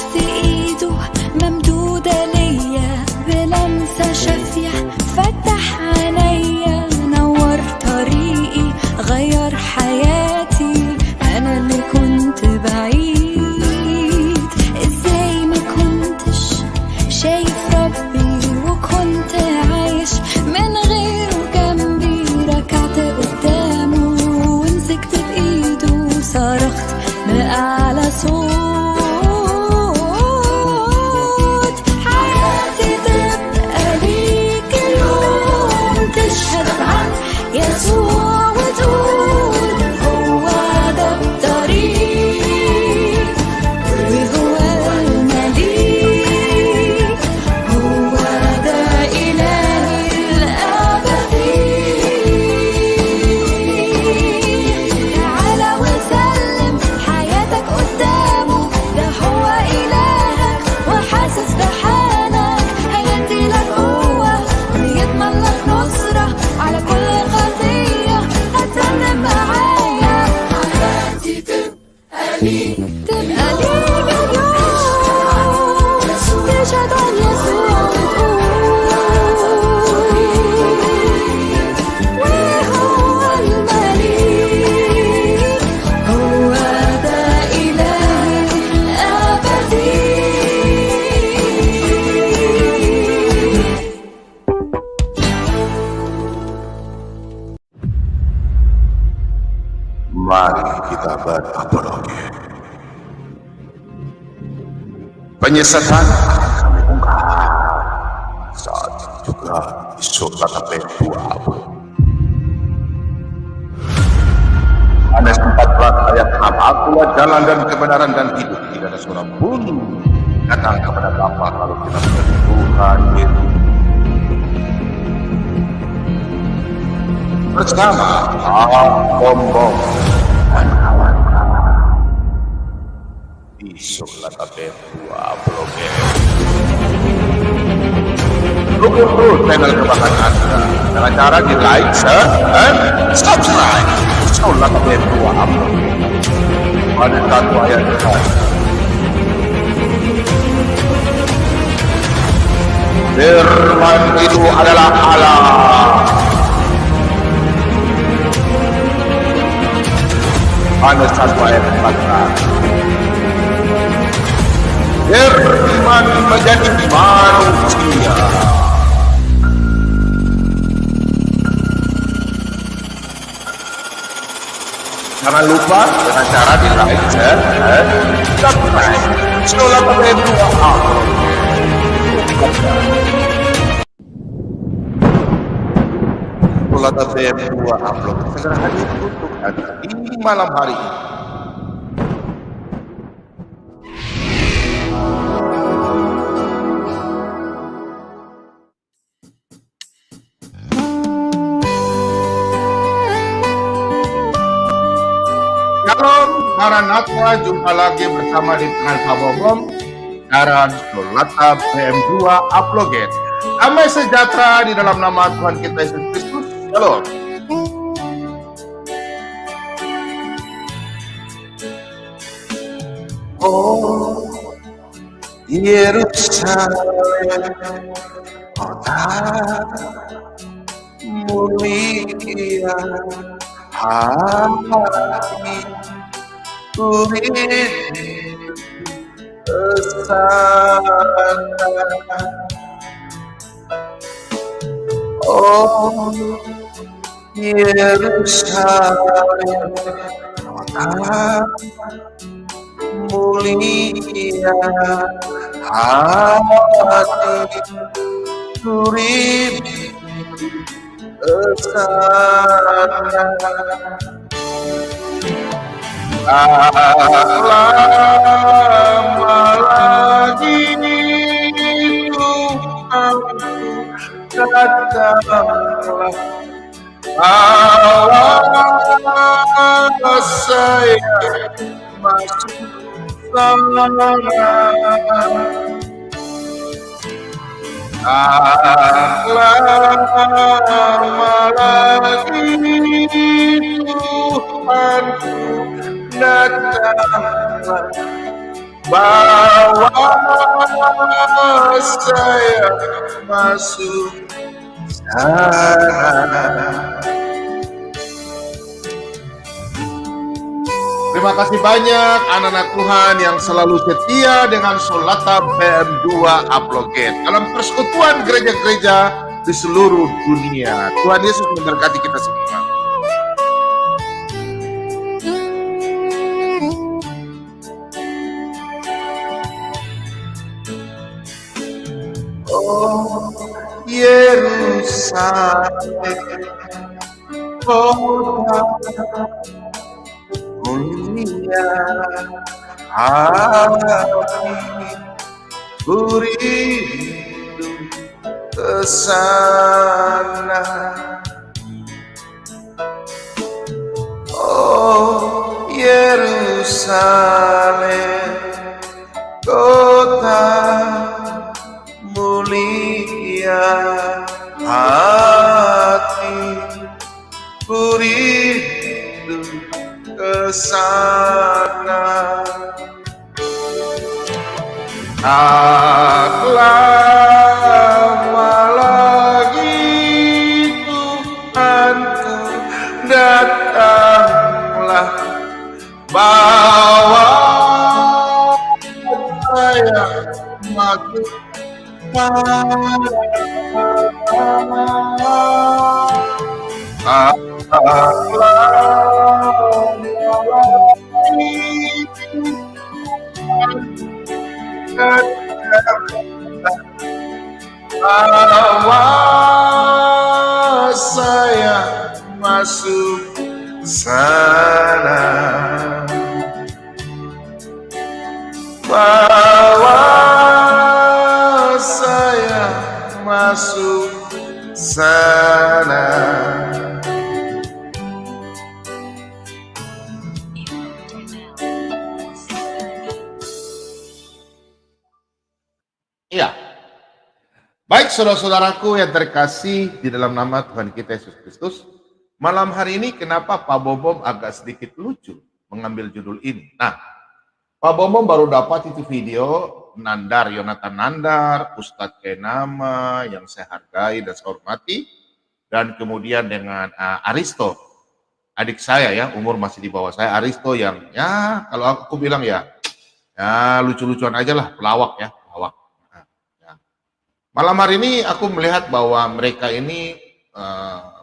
شفت ايده ممدودة ليا بلمسة شافية، فتح عينيا نور طريقي غير حياتي، انا اللي كنت بعيد. ازاي ما كنتش شايف ربي وكنت عايش من غيره جنبي، ركعت قدامه ومسكت بايده وصرخت بأعلى صوت، حياتي تبقى ليك اليوم، تشهد عن يسوع وتقول هو ده الطريق وهو المليك، هو ده إلهي الأبدي. تعالى وسلم حياتك قدامه، ده هو إلهك وحاسس بحالك، هيديلك قوة ويضمن لك نصرة على كل خطية. هترنم معايا حياتي تبقى ليك اليوم، تشهد عن يسوع وهو المليك، هو ده إلهي الأبدي. Mari kita berapologi. Penyesatan akan kami bongkar saat juga isu tatape dua. Yohanes 14 ayat 6, akulah jalan dan kebenaran dan hidup, tidak ada seorang pun datang kepada Bapa kalau tidak melalui Tuhan Yesus. Bersama Bombong dan kawan-kawan di Sulatape 20. Dukung terus channel kebanggaan Anda dengan cara di like, share, dan subscribe Sulatape 20. Ada satu ayat Tuhan. Firman itu adalah Allah. Ada satu ayat 14. Firman menjadi manusia. Jangan lupa dengan cara di like, share, dan subscribe. Sulatape 20. Sulatape 2 upload segera hadir untuk Anda di malam hari ini. Shalom, Maranatha, jumpa lagi bersama di channel Pabobom Siaran Sulata PM2 Upload. Damai sejahtera di dalam nama Tuhan kita Yesus Kristus. Shalom. Oh Yerusalem, kota mulia, hati kulit kesana. Oh Yerusalem, kota mulia, hati kulit kesana. Lama lagi Tuhan datanglah, bawa saya masuk sana. Lama lagi Tuhanku datanglah, bawa saya masuk sana. Terima kasih banyak anak-anak Tuhan yang selalu setia dengan Solata BM2 Upload. Dalam persekutuan gereja-gereja di seluruh dunia. Tuhan Yesus memberkati kita semua. Oh Yerusalem, kota mulia, hati ku rindu ke sana. Oh Yerusalem, kota mulia, hati ku rindu ke sana. Tak lama lagi Tuhanku datanglah, bawa saya masuk bawa saya masuk sana, bawa saya masuk sana. Iya. Baik saudara-saudaraku yang terkasih di dalam nama Tuhan kita Yesus Kristus. Malam hari ini kenapa Pak Bobom agak sedikit lucu mengambil judul ini. Nah, Pak Bobom baru dapat itu video Nandar, Yonatan Nandar, Ustadz Kenama yang saya hargai dan saya hormati. Dan kemudian dengan Aristo, adik saya ya, umur masih di bawah saya. Aristo yang ya kalau aku bilang ya lucu-lucuan aja lah, pelawak ya. Malam hari ini aku melihat bahwa mereka ini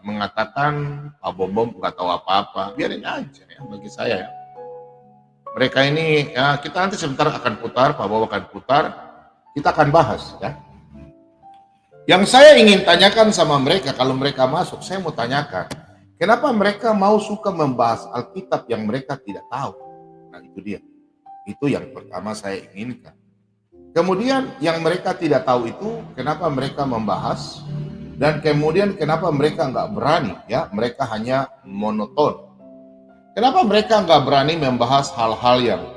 mengatakan Pak Bobom nggak tahu apa-apa, biarin aja ya bagi saya ya. Mereka ini ya, kita nanti sebentar akan putar, Pak Bobom akan putar, kita akan bahas ya. Yang saya ingin tanyakan sama mereka kalau mereka masuk, saya mau tanyakan, kenapa mereka mau suka membahas Alkitab yang mereka tidak tahu? Nah itu dia, itu yang pertama saya inginkan. Kemudian yang mereka tidak tahu itu kenapa mereka membahas dan kemudian kenapa mereka nggak berani ya, mereka hanya monoton. Kenapa mereka nggak berani membahas hal-hal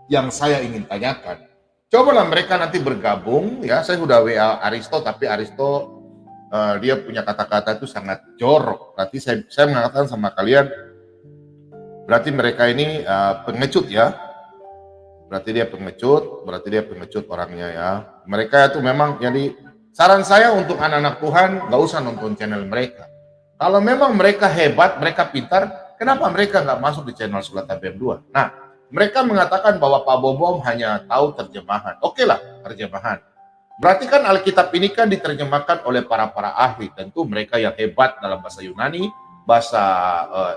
yang saya ingin tanyakan? Cobalah mereka nanti bergabung ya. Saya sudah WA Aristo tapi Aristo dia punya kata-kata itu sangat jorok. Berarti saya mengatakan sama kalian, berarti mereka ini pengecut ya. Berarti dia pengecut orangnya ya. Mereka itu memang, jadi saran saya untuk anak-anak Tuhan, gak usah nonton channel mereka. Kalau memang mereka hebat, mereka pintar, kenapa mereka gak masuk di channel Solata BM2? Nah, mereka mengatakan bahwa Pak Bobom hanya tahu terjemahan. Oke lah, terjemahan. Berarti kan Alkitab ini kan diterjemahkan oleh para ahli. Tentu mereka yang hebat dalam bahasa Yunani, bahasa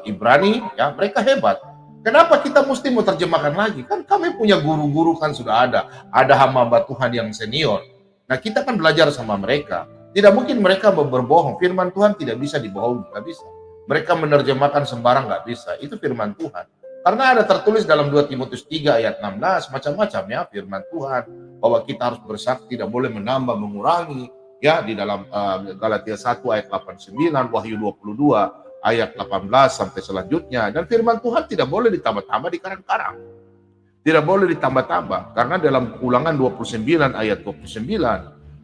Ibrani, ya mereka hebat. Kenapa kita mesti mau terjemahkan lagi? Kan kami punya guru-guru kan sudah ada. Ada hamba Tuhan yang senior. Nah kita kan belajar sama mereka. Tidak mungkin mereka berbohong. Firman Tuhan tidak bisa dibohongi, nggak bisa. Mereka menerjemahkan sembarang nggak bisa. Itu firman Tuhan. Karena ada tertulis dalam 2 Timotius 3 ayat 16, macam-macam ya firman Tuhan. Bahwa kita harus bersaksi, tidak boleh menambah, mengurangi. Ya di dalam Galatia 1 ayat 89, Wahyu 22. Ayat 18 sampai selanjutnya. Dan firman Tuhan tidak boleh ditambah-tambah di karang-karang. Tidak boleh ditambah-tambah. Karena dalam Ulangan 29 ayat 29,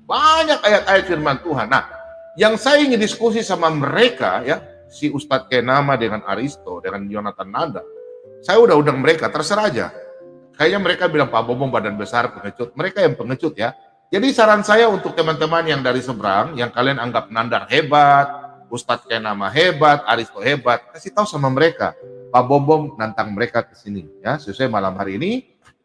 banyak ayat-ayat firman Tuhan. Nah, yang saya ingin diskusi sama mereka, ya si Ustadz Kenama dengan Aristo, dengan Yonatan Nanda, saya udah undang mereka, terserah aja. kayaknya mereka bilang Pak Bobom badan besar, pengecut. Mereka yang pengecut ya. Jadi saran saya untuk teman-teman yang dari seberang, yang kalian anggap Nandar hebat, Ustadz Kenama hebat, Aristo hebat, kasih tahu sama mereka. Pak Bobom nantang mereka ke sini ya. Sesuai malam hari ini,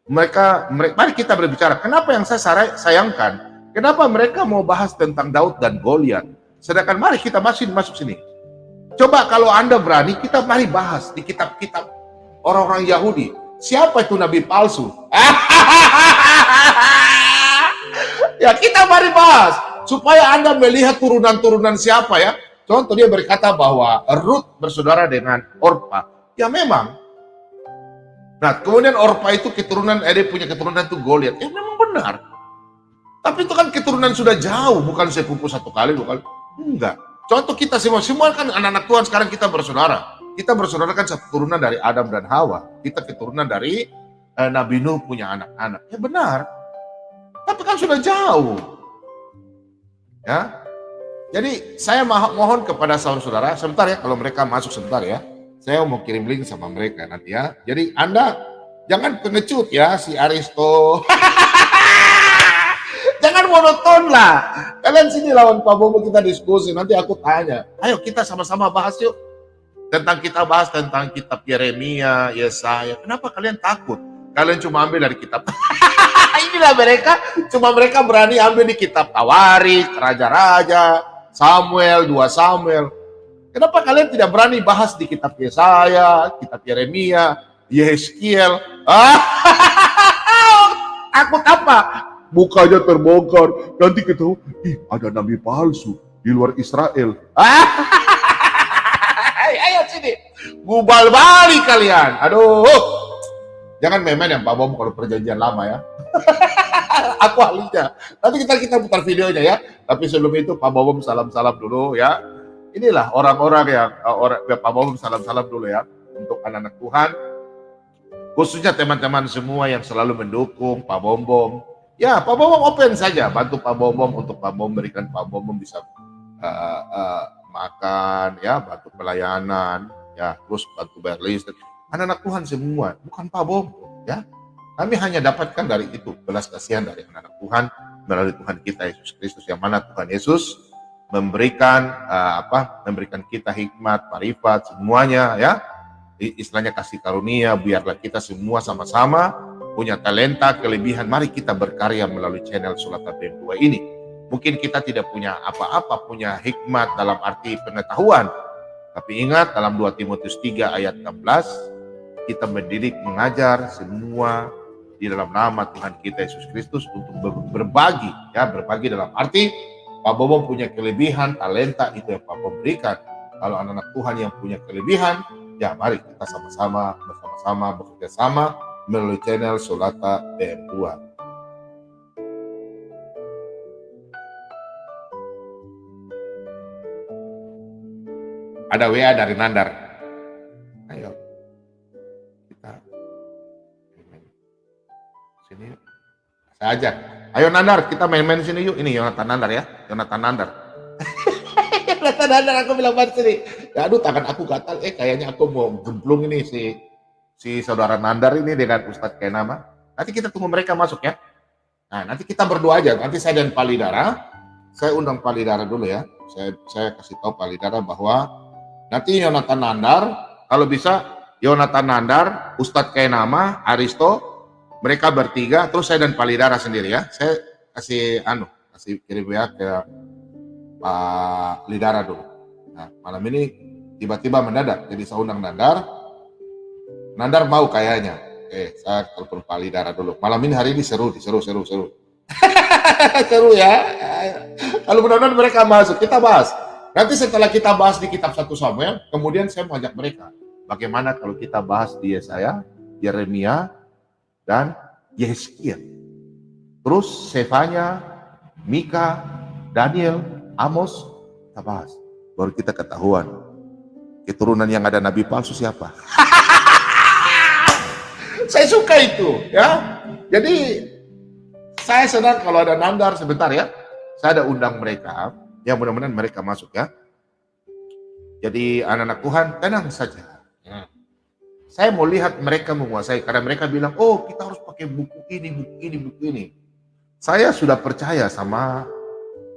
mereka mari kita berbicara. Kenapa yang saya sayangkan? Kenapa mereka mau bahas tentang Daud dan Goliat? Sedangkan mari kita masuk sini. Coba kalau Anda berani, kita mari bahas di kitab-kitab orang-orang Yahudi. Siapa itu nabi palsu? Ya kita mari bahas. Supaya Anda melihat turunan-turunan siapa ya. Contoh dia berkata bahwa Ruth bersaudara dengan Orpa. Ya memang. Nah kemudian Orpa itu keturunan, dia punya keturunan itu Goliat. Ya memang benar. Tapi itu kan keturunan sudah jauh. Bukan sepupu satu kali, dua kali. Enggak. Contoh kita semua kan anak-anak Tuhan sekarang kita bersaudara. Kita bersaudara kan satu keturunan dari Adam dan Hawa. Kita keturunan dari Nabi Nuh punya anak-anak. Ya benar. Tapi kan sudah jauh. Ya. Jadi saya mohon kepada saudara-saudara, sebentar ya kalau mereka masuk sebentar ya. Saya mau kirim link sama mereka nanti ya. Jadi Anda jangan pengecut ya si Aristo. Jangan monoton lah. Kalian sini lawan Pak Bobo kita diskusi. Nanti aku tanya. Ayo kita sama-sama bahas yuk. Kita bahas tentang kitab Yeremia, Yesaya. Kenapa kalian takut? Kalian cuma ambil dari kitab. Inilah mereka berani ambil di kitab Tawarik, Raja-Raja, Samuel, 2 Samuel. Kenapa kalian tidak berani bahas di kitab Yesaya, kitab Yeremia, Yeskiel? Takut apa? Mukanya terbongkar, nanti ketahuan, ada nabi palsu di luar Israel. Ayo sini, gubal balik kalian. Aduh, jangan main-main ya Pak Bom kalau perjanjian lama ya. Aku ahlinya. Nanti kita putar videonya ya. Tapi sebelum itu Pak Bom salam-salam dulu ya. Inilah orang-orang yang Pak Bom salam-salam dulu ya untuk anak-anak Tuhan. Khususnya teman-teman semua yang selalu mendukung Pak Bom. Ya, Pak Bom open saja, bantu Pak Bom untuk Pak Bom berikan Pak Bom bisa makan, ya, bantu pelayanan, ya, terus bantu bayar listrik. Anak-anak Tuhan semua, bukan Pak Bom, ya. Kami hanya dapatkan dari itu belas kasihan dari anak-anak Tuhan melalui Tuhan kita Yesus Kristus, yang mana Tuhan Yesus memberikan memberikan kita hikmat, marifat, semuanya, ya. Istilahnya kasih karunia, biarlah kita semua sama-sama punya talenta, kelebihan, mari kita berkarya melalui channel Sulata BM2 ini. Mungkin kita tidak punya apa-apa, punya hikmat dalam arti pengetahuan. Tapi ingat dalam 2 Timotius 3 ayat 16, kita mendidik, mengajar semua di dalam nama Tuhan kita Yesus Kristus untuk berbagi. Ya, berbagi dalam arti, Pak Bobom punya kelebihan, talenta, itu yang Pak Bobom berikan. Kalau anak-anak Tuhan yang punya kelebihan, ya mari kita sama-sama, bersama-sama, bekerja sama, melalui channel Sulata BM2. Ada WA dari Nandar. Ayo kita sini yuk. Saya ajak. Ayo Nandar, kita main-main sini yuk. Ini Yonatan Nandar ya, Yonatan Nandar. Yonatan Nandar, aku bilang banget sini. Ya aduh, tangan aku gatal. Kayaknya aku mau gemplung ini si saudara Nandar ini dengan Ustadz Kenama. Nanti kita tunggu mereka masuk ya. Nah, nanti kita berdua aja. Nanti saya dan Palidara, saya undang Palidara dulu ya. Saya kasih tahu Palidara bahwa nanti Yonatan Nandar, kalau bisa Yonatan Nandar, Ustadz Kenama, Aristo, mereka bertiga, terus saya dan Palidara sendiri ya. Saya kasih kirim ya ke Pak Lidara dulu. Nah, malam ini tiba-tiba mendadak, jadi saya undang Nandar mau kayaknya. Saya telepon Pak Lidara dulu. Malam ini hari ini seru. Seru ya. Kalau benar-benar mereka masuk, kita bahas. Nanti setelah kita bahas di kitab 1 Samuel, kemudian saya mau ajak mereka. Bagaimana kalau kita bahas di Yesaya, Yeremia, dan Yeskiel. Terus Sefanya, Mika, Daniel, Amos, kita bahas. Baru kita ketahuan keturunan yang ada nabi palsu siapa. Saya suka itu, ya. Jadi saya senang kalau ada Nandar sebentar ya. Saya ada undang mereka, ya mudah-mudahan mereka masuk ya. Jadi anak-anak Tuhan tenang saja. Saya mau lihat mereka menguasai karena mereka bilang, oh kita harus pakai buku ini, buku ini, buku ini. Saya sudah percaya sama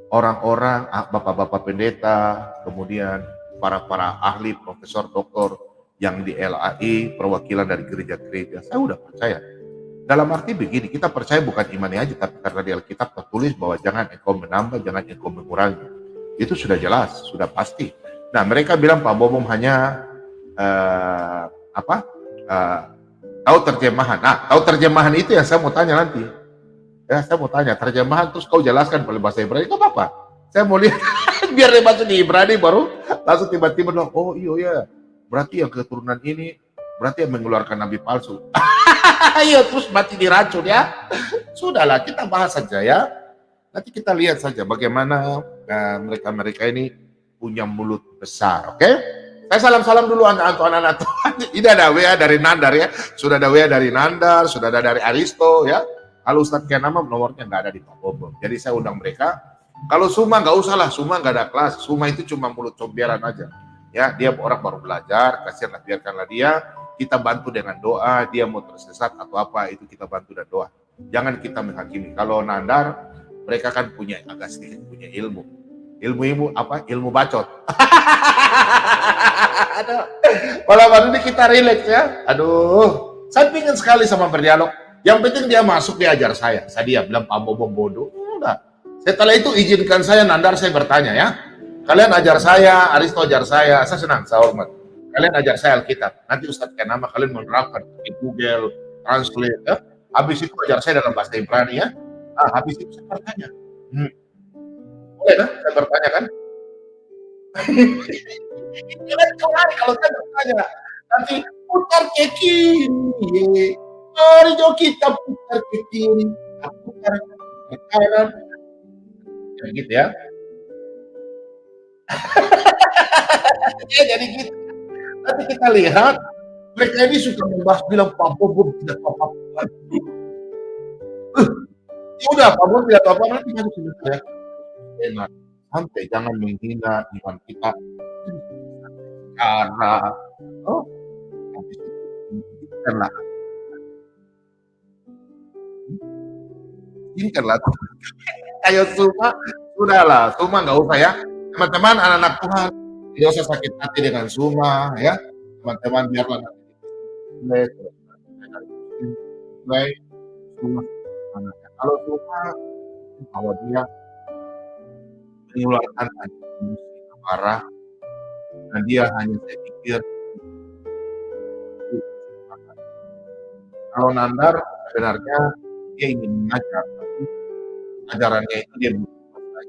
orang-orang, bapak-bapak pendeta, kemudian para ahli, profesor, doktor yang di LAI, perwakilan dari gereja-gereja. Saya udah percaya. Dalam arti begini, kita percaya bukan imannya aja, tapi karena di Alkitab tertulis bahwa jangan engkau menambah, jangan engkau mengurangi. Itu sudah jelas, sudah pasti. Nah, mereka bilang Pak Bobom hanya tahu terjemahan. Nah, tahu terjemahan itu yang saya mau tanya nanti. Ya, saya mau tanya terjemahan terus kau jelaskan pada bahasa Ibrani itu apa? Saya mau lihat biar dia masuk di Ibrani baru langsung tiba-tiba bilang, oh iya, berarti yang keturunan ini berarti yang mengeluarkan nabi palsu. Ayo terus mati diracun ya. Sudahlah, kita bahas saja ya. Nanti kita lihat saja bagaimana mereka ini punya mulut besar, oke? Saya salam-salam dulu anak-anak Tuhan. Ini ada WA dari Nandar ya. Sudah ada WA dari Nandar, sudah ada dari Aristo ya. Kalau Ustadz Kenama nomornya nggak ada di Pak Bobom. Jadi saya undang mereka. Kalau Suma nggak usah lah, Suma nggak ada kelas. Suma itu cuma mulut comberan aja. Ya, dia orang baru belajar, kasihanlah biarkanlah dia. Kita bantu dengan doa, dia mau tersesat atau apa itu kita bantu dan doa. Jangan kita menghakimi. Kalau Nandar, mereka kan punya agak sedikit punya ilmu. Ilmu apa? Ilmu bacot. Aduh. Malam ini kita relax ya. Aduh, saya pingin sekali sama berdialog. Yang penting dia masuk diajar saya. Dia bilang Pak Bobom bodoh. Enggak. Setelah itu izinkan saya Nandar saya bertanya ya. Kalian ajar saya, Aristo ajar saya senang, saya hormat. Kalian ajar saya Alkitab. Nanti Ustadz Kenama kalian menerapkan di Google Translate ya. Habis itu ajar saya dalam bahasa Ibrani ya. Habis itu saya bertanya. Boleh kan? Saya bertanya kan? Jangan kemari kalau saya bertanya. Nanti putar ke kiri. Mari jo kita putar ke kiri. Putar ke kanan. Kayak gitu ya. Ya jadi gitu. Nanti kita lihat mereka ini suka membahas bilang Pak Bobom tidak apa-apa. Ya udah Pak Bobom tidak apa-apa nanti masuk ke saya. Enak. Santai, jangan menghina iman kita. Karena habis itu izinkanlah. Ayo Suma, sudahlah, Suma nggak usah ya. Teman-teman, anak-anak Tuhan, tidak usah sakit hati dengan Suma ya. Teman-teman biarlah nanti mulai Suma anaknya. Kalau Suma bahwa dia mengeluarkan emosi amarah dan dia hanya saya pikir kalau Nandar sebenarnya dia ingin mengajar tapi ajarannya itu dia belum selesai.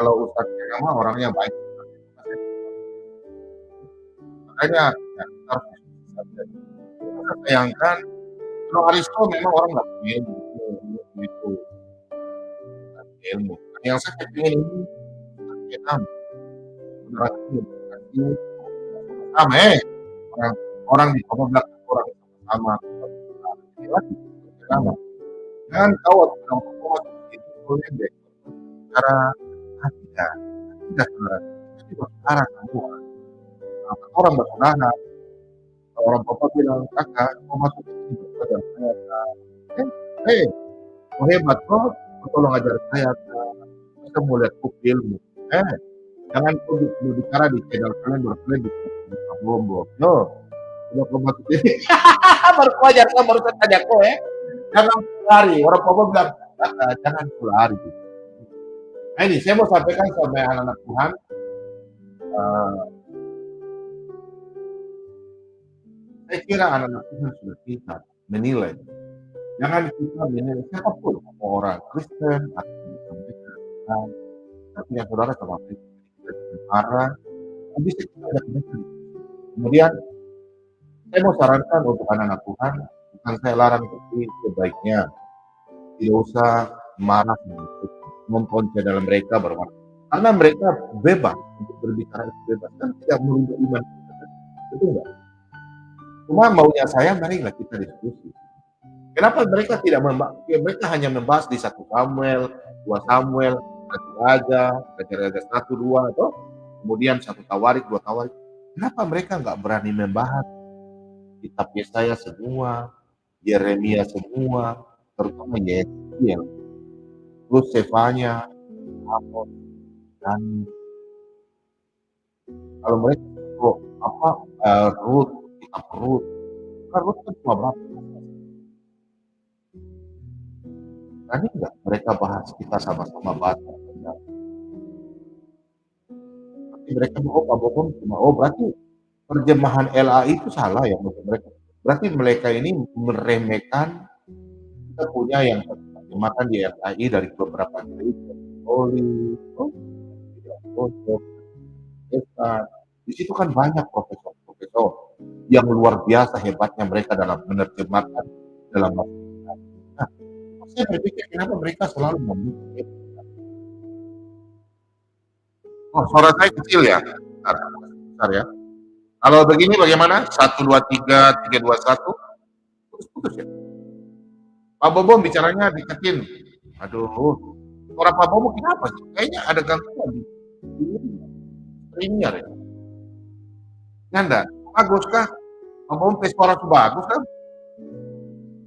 Kalau Ustadz Kenama orangnya baik makanya ya, kita harus kita sayangkan kalau Aristo memang orang nggak punya ilmu ilmu. Yang saya ingin ini Kenama sama orang di bawah belakang orang sama sama jangan tahu orang tua itu boleh deh cara tidak saudara itu bersaudara semua orang bersaudara orang bapak bilang kakak mau masuk sini bersaudara saya oh hebat kok tolong ajar saya saya mau lihat ilmu jangan bicara di channel kalian berkalian di Bobom no udah kau masuk ini baru kau ajar kau baru saya tanya kau ya jangan lari orang Bobom bilang jangan lari. Nah ini saya mau sampaikan sama anak-anak Tuhan saya kira anak-anak Tuhan sudah pintar menilai jangan kita menilai siapapun mau orang Kristen atau Islam tapi yang saudara sama kita marah bisa kita ada connection. Kemudian saya mau sarankan untuk anak-anak Tuhan bukan saya larang tapi sebaiknya tidak usah marah memponca dalam mereka berwarna karena mereka bebas untuk berbicara bebas kan tidak melindungi iman kita betul enggak cuma maunya saya marilah kita diskusi kenapa mereka tidak membahas mereka hanya membahas di 1 Samuel 2 Samuel 1 Raja 1 2 atau kemudian 1 Tawarik 2 Tawarik Kenapa mereka nggak berani membahas kitab Yesaya semua, Yeremia semua, terutama Yeskiel, terus Sefanya, Amos, dan kalau mereka kok apa Rut, kitab Rut, kan Rut kan cuma berapa? Berani nggak mereka bahas kita sama-sama baca? Tapi mereka oh cuma berarti terjemahan LAI itu salah ya menurut mereka. Berarti mereka ini meremehkan kita punya yang terjemahkan di LAI dari beberapa gereja, Katolik, Ortodoks, Protestan. Di situ kan banyak profesor-profesor yang luar biasa hebatnya mereka dalam menerjemahkan dalam bahasa kita. Nah, saya berpikir kenapa mereka selalu membuka. Oh, suara saya kecil ya? Bentar ya. Kalau begini bagaimana? 1, 2, 3, 3, 2, 1. Putus-putus ya? Pak Bobo bicaranya deketin. Aduh, suara Pak Bobo kenapa sih? Kayaknya ada gangguan di Premiere ya. Nyanda, bagus kah? Pak Bobo suara tuh bagus kan?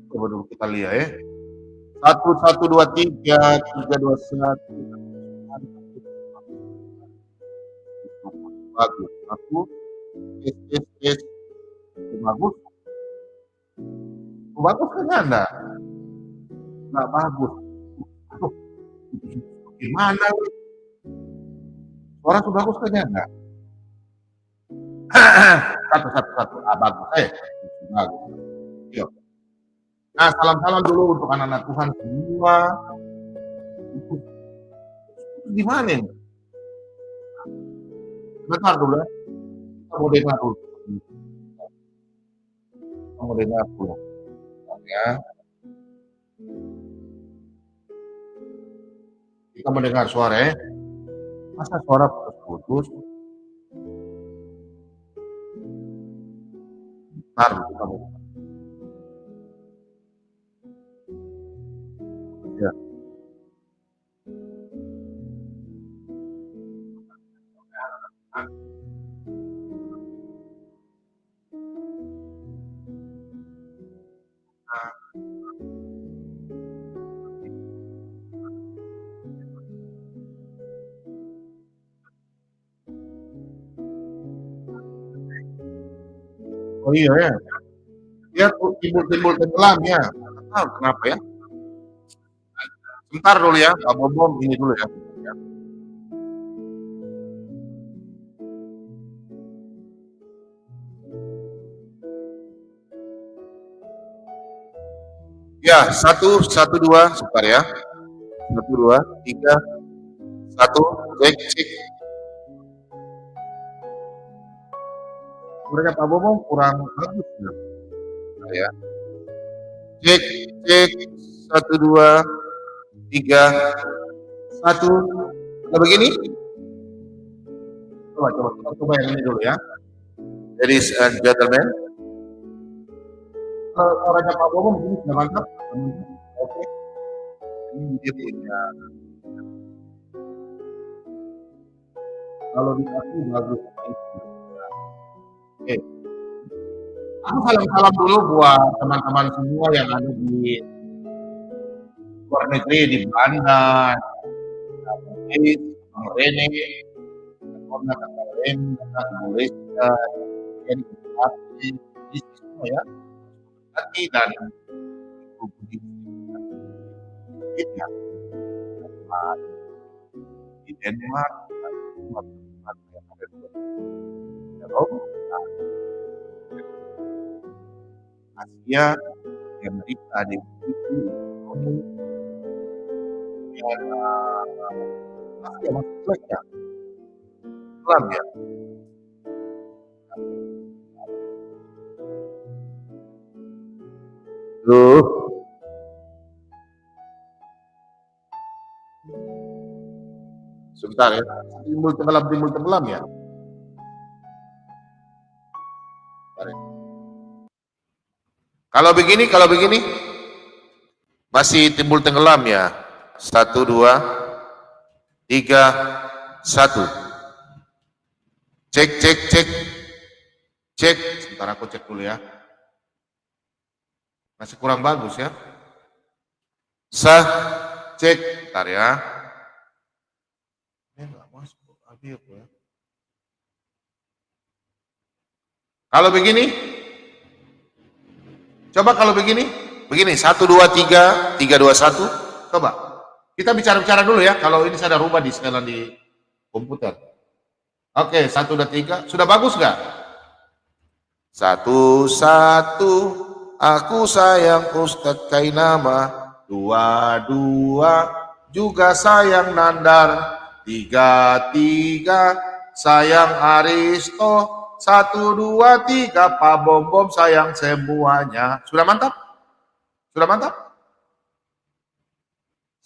Coba dulu kita lihat ya. 1, 1, 2, 3, 3, 2, 1. Bagus. Aku tes. Bagus. Bagus kan Nyanda? Nggak bagus. Aduh, gimana? Suara tuh bagus kan Nyanda? Satu. Bagus. Bagus. Yuk. Nah, salam-salam dulu untuk anak-anak Tuhan semua. Gimana nih? Bentar dulu ya. Kita mau dengar dulu. Kita mau dengar dulu. Ya. Kita mendengar suara ya. Masa suara putus-putus? Bentar dulu kita mau. Ya. Oh iya ya. Dia timbul tenggelam ya. Nggak tahu kenapa ya. Sebentar dulu ya, Pak Bobom ini dulu ya. Ya, 1, 1, 2, sebentar ya. 1, 2, 3, 1, cek. Mereka Pak Bobom kurang bagus ya. Cek, 1, 2, 3, 1. Nah, begini. Coba yang ini dulu ya. Ladies and gentlemen. Suaranya Pak Bobo begini sudah mantap. Oke. Ini dia punya. Kalau di aku bagus. Oke. Aku salam-salam dulu buat teman-teman semua yang ada di luar negeri, di Belanda, di Rene, Kakak Rene, Kakak Malaysia, di semua ya. Hati dan di Denmark, Asia, Amerika, di Asia masuk ya, Islam ya. Loh. Sebentar ya, timbul tenggelam ya. Kalau begini masih timbul tenggelam ya. 1, 2, 3, 1. Cek. Cek, sebentar aku cek dulu ya. Masih kurang bagus ya. Sah, cek, bentar ya. Ini nggak masuk, habis aku ya. Kalau begini, coba kalau begini, 1, 2, 3, 3, 2, 1, coba. Kita bicara-bicara dulu ya, kalau ini saya ada rubah di setelan di komputer. Oke, 1, 2, 3, sudah bagus nggak? 1, 1, aku sayang Ustadz Kainama. 2, 2, juga sayang Nandar. 3, 3, sayang Aristo. 1, 2, 3, Pak Bom sayang semuanya. Sudah mantap? Sudah mantap?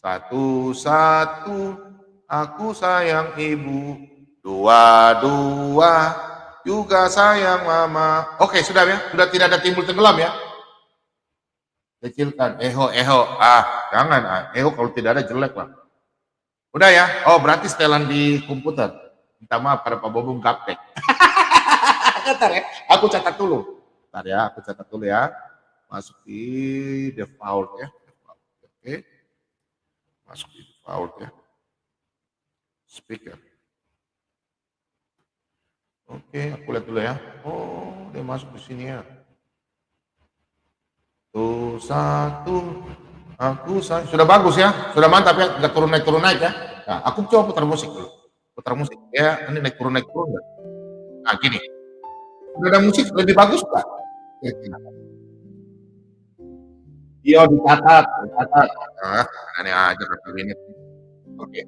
1, 1, aku sayang ibu. 2, 2, juga sayang mama. Oke, sudah ya? Sudah tidak ada timbul tenggelam ya? Kecilkan, eho, eho. Jangan, eho kalau tidak ada jelek lah. Udah ya? Oh, berarti setelan di komputer. Minta maaf pada Pak Bobong gaptek. Bentar ya, aku catat dulu. Bentar ya, aku catat dulu ya. Masuk di default ya. Oke. Masuk di default ya. Speaker. Oke, aku lihat dulu ya. Oh, dia masuk di sini ya. Tuh, 1, aku sayang. Sudah bagus ya, sudah mantap ya, nggak turun naik ya. Nah, aku coba putar musik dulu. Putar musik ya, ini naik turun enggak? Nah, gini. Sudah ada musik lebih bagus nggak? Iya, dicatat, dicatat. Aneh aja kali ini. Oke.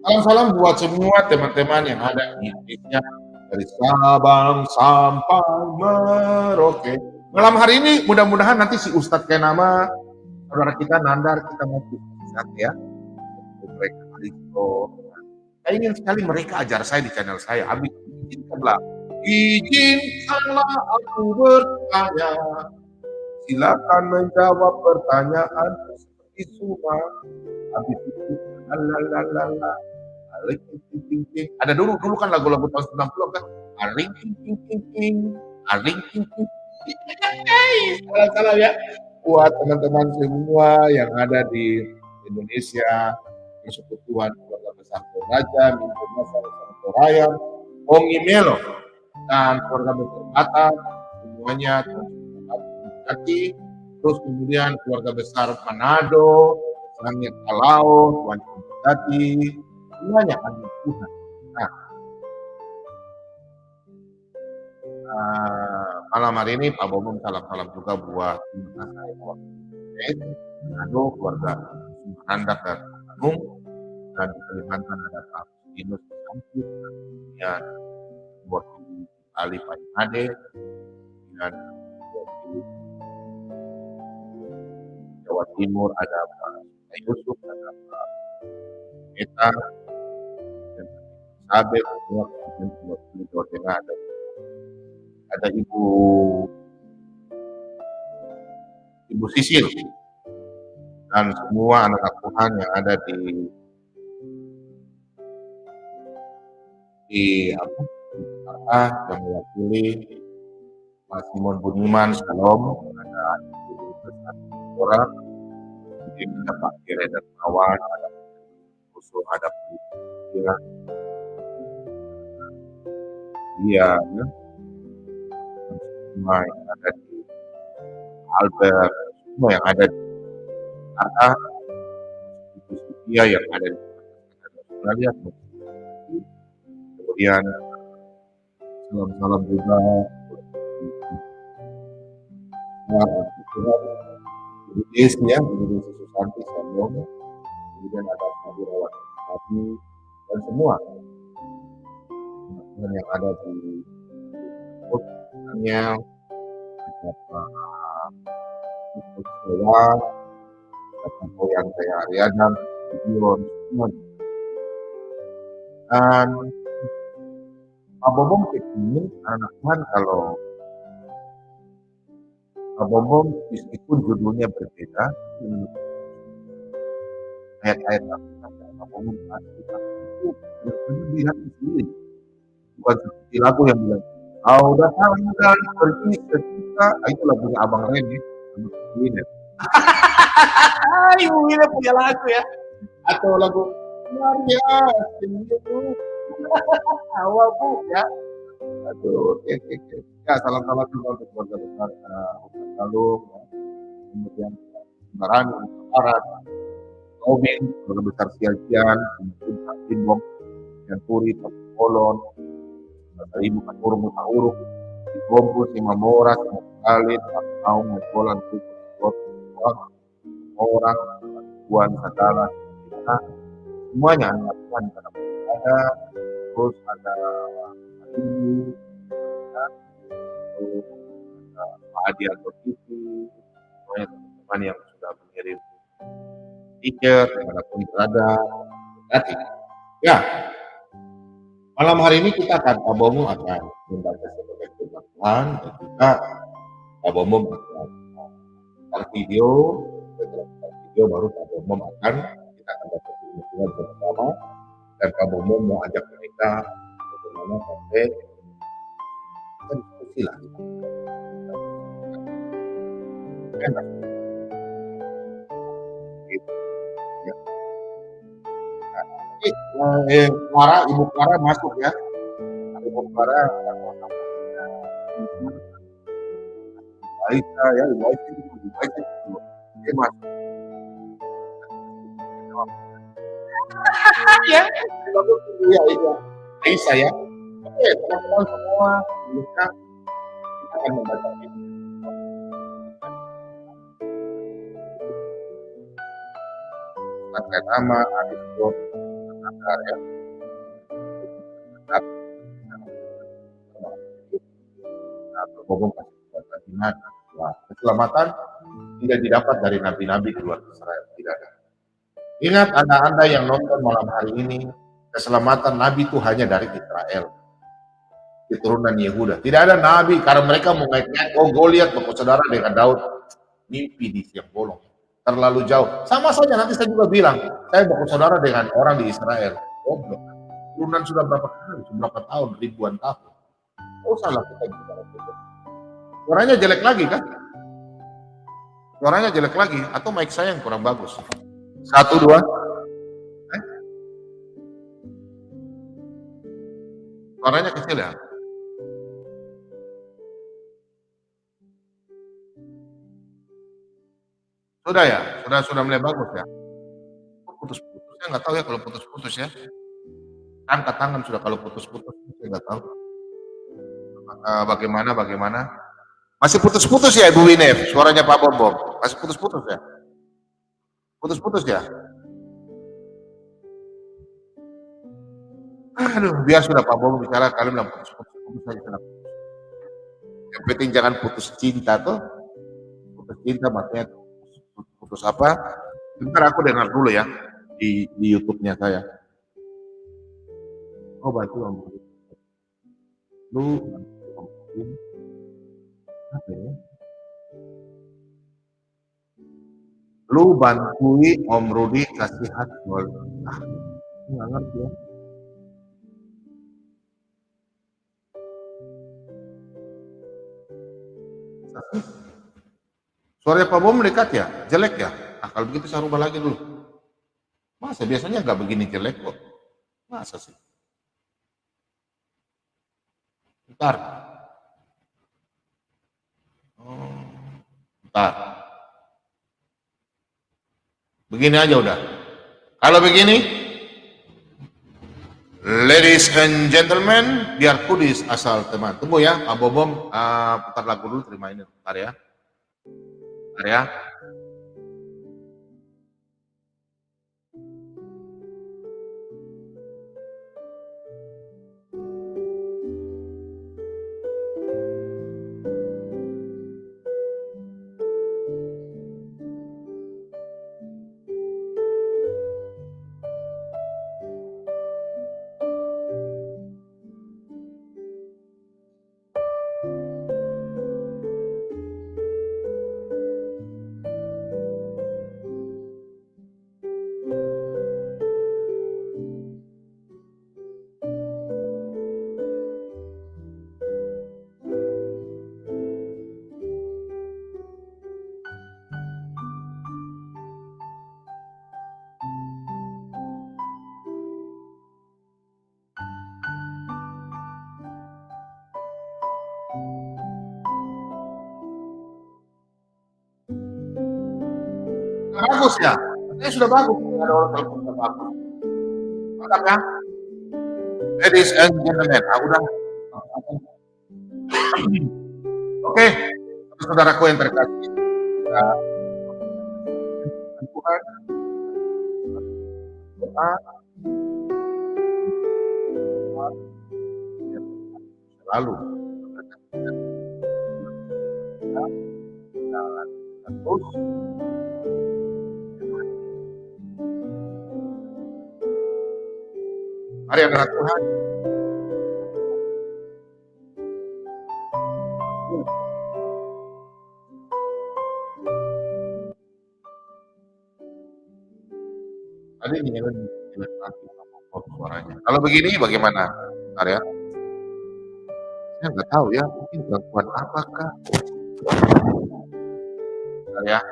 Salam-salam buat semua teman-teman yang ada di Indonesia dari Sabang sampai Merauke. Malam hari ini mudah-mudahan nanti si Ustadz Kenama, saudara kita Nandar, kita mau bisa ya. Mereka Aristo. Saya ingin sekali mereka ajar saya di channel saya. Habis izinkanlah aku bertanya. Silakan menjawab pertanyaan seperti semua. Habis itu, lalalala, aling ting ting ting. Ada dulu kan lagu-lagu tahun 90 kan. Aling ting ting ting ting, aling ting ting. Salah-salah ya. Buat teman-teman semua yang ada di Indonesia, persekutuan keluarga besar Toraja, Minggu Besar Toraya, Ongi Melo, dan keluarga besar Batak, semuanya terus terus kemudian keluarga besar Manado, Langit Kalau, Tuan Tati, semuanya anak Tuhan. Malam hari ini Pak Bobong salam-salam juga buat teman saya, Manado, keluarga Sumananda dan Agung, dan di Kalimantan ada Pak Yunus Samsud, kemudian buat Ali Pak Ade, dan Jawa Timur ada Pak Yusuf, ada Pak Meta, dan Sabet, semua kemudian di Jawa Tengah ada Ibu Sisil dan semua anak Tuhan yang ada di Jakarta yang mewakili Pak Simon Budiman, Shalom, ada Ibu Besar orang, kemudian ada Pak Kire dan kawan, ada Usul, ada dia, semua yang ada di Albert, semua yang ada di Jakarta, dia yang ada di Australia, kemudian salam-salam juga Indonesia, Indonesia Susanti, Shalom, kemudian ada Pak Wirawan Hadi, dan semua teman yang ada di Daniel, ada Pak Dewa, ada Koyan saya Ariana, Gideon, semua. Dan Pak Bobong ini anak Tuhan kalau Pak Bobong meskipun judulnya berbeda, ayat-ayat Pak Bobong itu benar-benar sendiri, bukan seperti lagu yang bilang Kau datang dan pergi seketika. Itu lagunya Abang Rene. Ini. Ibu ini punya lagu ya. Atau lagu Maria Senyum Hawaku ya. Aduh, oke, oke, oke. Ya, salam-salam juga untuk keluarga besar Hutan Galung, ya. Kemudian Barani, Barat, Robin, keluarga besar Siagian, kemudian Pak Timbom, dan Puri, Pak Kolon, Ibu Katurung, Muta Uruk, di Bombus, Ima Mora, Ima Kalit, Pak Naung, Mekolan, Kukus, Orang, Puan, Sagala, semuanya anak Tuhan karena ada, terus ada ini, ya, terus ada Pak Adi atau TV, semuanya teman-teman yang sudah mengirim stiker dimanapun berada. Terima kasih. Ya, malam hari ini kita akan Pak Bomo akan membaca sebagai firman Tuhan dan juga Pak Bomo akan putar video. Setelah putar video baru Pak Bomo akan kita akan baca firman Tuhan bersama dan Pak Bomo mau ajak mereka bagaimana sampai kita diskusi lah. Enak. Gitu, ya. Nah, ini Clara, Ibu Clara masuk ya. Ibu Clara Aisyah ya, Ibu Aisyah itu Ibu Aisyah itu dia masuk ya, iya iya Aisyah ya. Oke, teman-teman semua, kita akan membaca ini. Pakai nama Aristo Nakar ya. Atau ngomong kasih keselamatan. Wah, keselamatan tidak didapat dari nabi-nabi di luar Israel, tidak ada. Ingat anda yang nonton malam hari ini, keselamatan nabi itu hanya dari Israel, keturunan Yehuda. Tidak ada nabi karena mereka mau ngait-ngait, oh Goliat bersaudara dengan Daud, mimpi di siang bolong, terlalu jauh. Sama saja nanti saya juga bilang, saya bersaudara dengan orang di Israel, goblok. Keturunan sudah berapa kali, berapa tahun, ribuan tahun. Oh salah kita bicara gitu. Suaranya jelek lagi kan? Suaranya jelek lagi atau mic saya yang kurang bagus? Satu dua. Suaranya kecil ya? Sudah ya? Sudah mulai bagus ya? Putus-putus, saya nggak tahu ya kalau putus-putus ya. Angkat tangan sudah kalau putus-putus, saya nggak tahu. Bagaimana? Masih putus-putus ya Ibu Winef? Suaranya Pak Bombom. Masih putus-putus ya? Putus-putus ya? Aduh, biar sudah Pak Bombom bicara, kalian bilang putus-putus saja. Yang penting jangan putus cinta tuh. Putus cinta maksudnya putus apa? Bentar aku dengar dulu ya di YouTube-nya saya. Oh bantu Om. Lu apa ya? Lu bantui Om Rudi kasih hati. Nggak ngerti ya. Suara Pak Bom dekat ya? Jelek ya? Nah, kalau begitu saya rubah lagi dulu. Masa biasanya nggak begini jelek kok. Masa sih? Bentar. Oh, bentar. Begini aja udah. Kalau begini, ladies and gentlemen, biar kudis asal teman. Tunggu ya, Pak Bobom putar lagu dulu, terima ini. Bentar ya. Bentar ya. bagus ya. Katanya sudah bagus. Ada orang telepon sudah bagus. Mantap ya. Ladies and gentlemen, udah. Oke, saudaraku yang terkasih. Kita Tuhan doa selalu jalan terus. Mari anak Tuhan. Tadi nyinyir suaranya. Kalau begini bagaimana, Arya? Saya nggak tahu ya, mungkin gangguan apakah, Arya?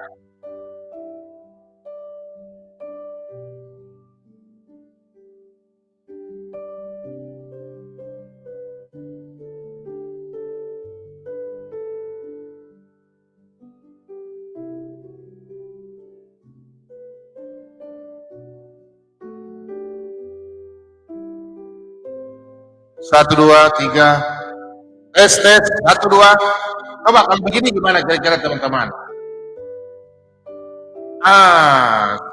Satu dua tiga, tes tes, satu dua. Coba kalau begini gimana kira-kira teman-teman?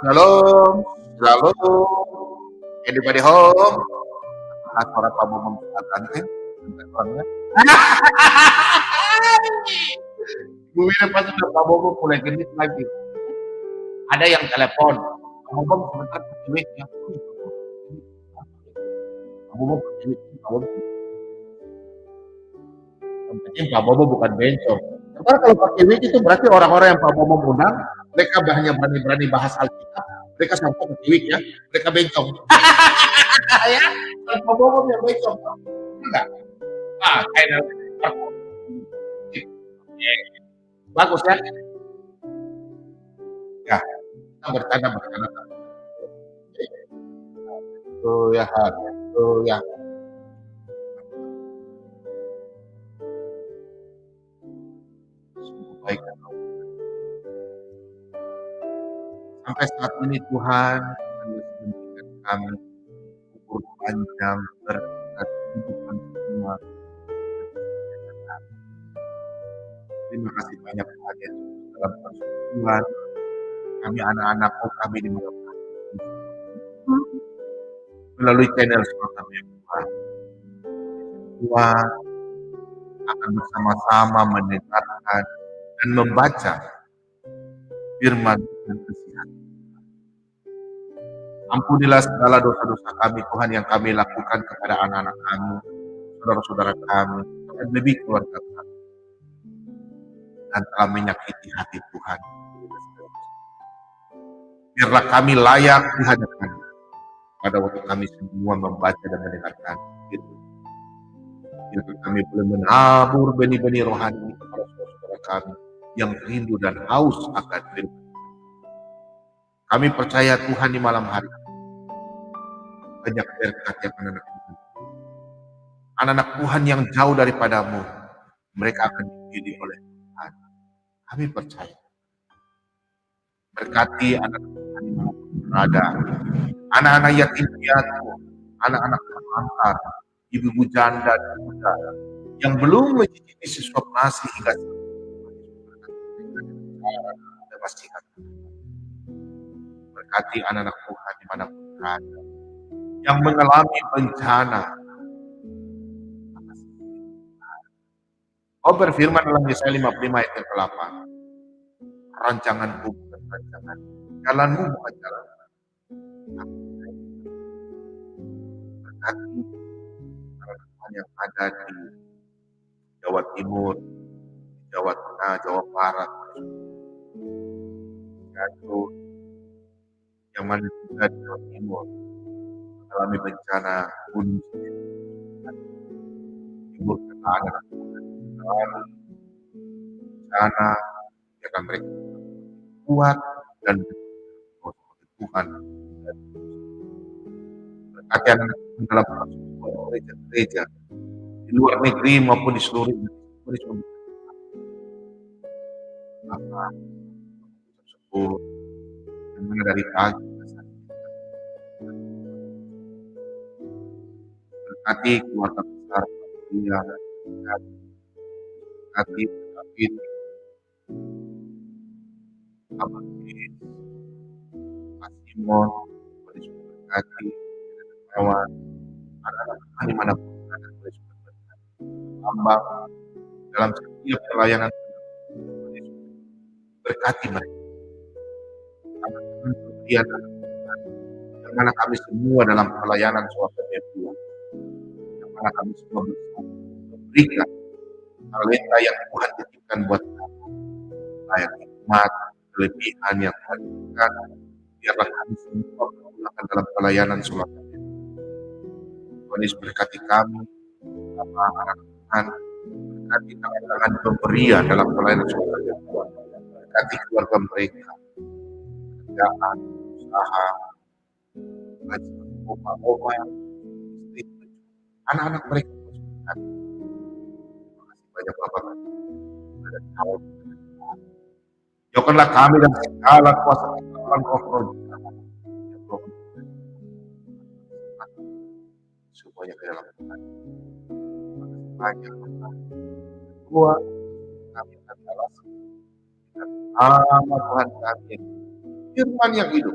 Shalom, shalom. Anybody home? Suara Pak Bambang Ganteng, orangnya. Bu Wina pasti udah Pak Bambang mulai genit lagi. Ada yang telepon, Pak Bambang sebentar ke ya. Pak Bambang ke Pak Bambang. Yang penting Pak Bobo bukan bencong. Karena kalau pakai wik itu berarti orang-orang yang Pak Bobo undang, mereka hanya berani-berani bahas Alkitab, mereka sampai pakai wik ya, mereka bencong. Ya, kalau Pak Bobo yang bencong, enggak? Kayak bagus ya. Ya, kita bercanda. Ya, ya. Baik. Sampai saat ini Tuhan masih memberikan kami umur panjang berkat kehidupan semua. Terima kasih banyak Tuhan Yesus dalam persekutuan kami anak-anakmu kami dimana melalui channel semacam yang Tuhan. Tuhan akan bersama-sama mendengarkan dan membaca firman dan kesihan. Ampunilah segala dosa-dosa kami Tuhan yang kami lakukan kepada anak-anak kami, saudara-saudara kami, dan lebih keluarga kami. Dan telah menyakiti hati Tuhan. Biarlah kami layak di hadapan pada waktu kami semua membaca dan mendengarkan itu. Biarlah kami boleh menabur benih-benih rohani kepada saudara-saudara kami yang rindu dan haus akan firman. Kami percaya Tuhan di malam hari banyak berkat yang anak-anak Tuhan. Anak-anak Tuhan yang jauh daripadamu, mereka akan dipilih oleh Tuhan. Kami percaya. Berkati anak-anak Tuhan di mana berada. Anak-anak yatim piatu, anak-anak terlantar, ibu-ibu janda dan muda yang belum mencicipi sesuap nasi hingga pastikan. Berkati anak-anak Tuhan di mana berada yang mengalami bencana. Kau berfirman dalam Yesaya 55 ayat yang ke-8. Rancanganku bukan rancangan, jalanmu bukan jalan. Berkati anak-anak Tuhan yang ada di Jawa Timur, Jawa Tengah, Jawa Barat, Garut, yang mana juga di Jawa Timur mengalami bencana gunung timur kena ada bencana yang mereka kuat dan Tuhan berkati anak dalam gereja-gereja di luar negeri maupun di seluruh Indonesia tersebut dari pagi. Berkati keluarga besar dia, berkati David, Abang Chris, Pak Simon, Tuhan Yesus berkati, kawan, anak-anak Tuhan dimanapun berada, Tuhan Yesus berkati, Ambang, dalam setiap pelayanan Tuhan Yesus berkati mereka. Teman-teman pemberian yang mana kami semua dalam pelayanan suatu Tuhan, yang mana kami semua bersama memberikan talenta yang Tuhan titipkan buat kami, layak hikmat, kelebihan yang Tuhan berikan, biarlah kami semua menggunakan dalam pelayanan sholat. Tuhan Yesus berkati kami, sama anak Tuhan, berkati tangan-tangan pemberian dalam pelayanan sholat Tuhan, berkati keluarga mereka, kerjaan, usaha, oma-oma, istri, anak-anak mereka. Terima kasih banyak Bapak. Jauhkanlah kami dari segala kuasa kegelapan roh semuanya ke dalam Tuhan. Banyak kedua kami akan balas nama Tuhan kami, firman yang hidup.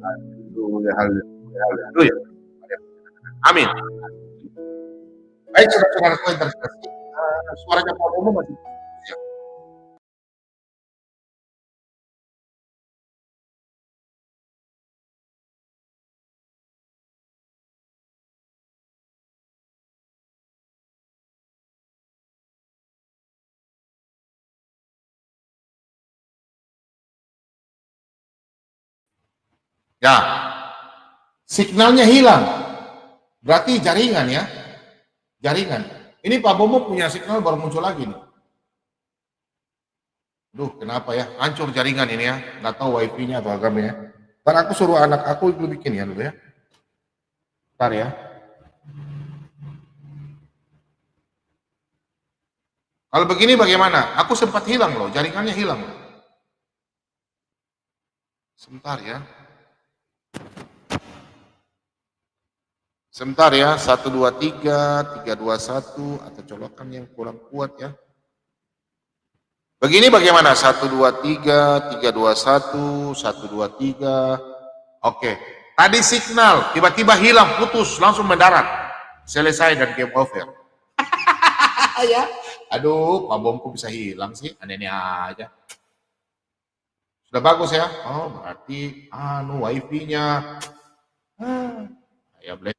Haleluya, haleluya, haleluya. Amin. Baik, saudara-saudaraku yang terkasih, suaranya Pak Bomo masih ya. Ya, signalnya hilang. Berarti jaringan ya. Jaringan. Ini Pak Bomo punya signal baru muncul lagi nih. Duh, kenapa ya? Hancur jaringan ini ya. Nggak tahu wifi-nya atau apa ya. Ntar aku suruh anak aku itu bikin ya dulu ya. Ntar ya. Kalau begini bagaimana? Aku sempat hilang loh, jaringannya hilang loh. Sebentar ya. Sebentar ya, 1, 2, 3, 3, 2, 1, atau colokan yang kurang kuat ya. Begini bagaimana? 1, 2, 3, 3, 2, 1, 1, 2, 3. Oke, tadi signal, tiba-tiba hilang, putus, langsung mendarat. Selesai dan game over. Ya, aduh, Pak Bomku bisa hilang sih, aneh-aneh aja. Sudah bagus ya? Oh, berarti, wifi-nya. Ya, boleh.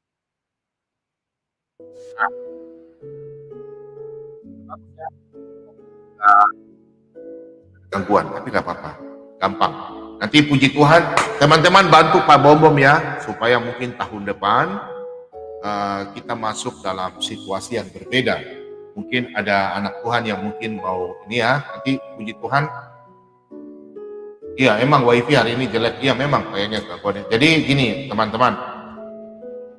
Gangguan, tapi nggak apa-apa, gampang. Nanti puji Tuhan, teman-teman bantu Pak Bom ya, supaya mungkin tahun depan kita masuk dalam situasi yang berbeda. Mungkin ada anak Tuhan yang mungkin mau ini ya, nanti puji Tuhan. Iya, emang wifi hari ini jelek, iya memang kayaknya gangguannya. Jadi gini teman-teman,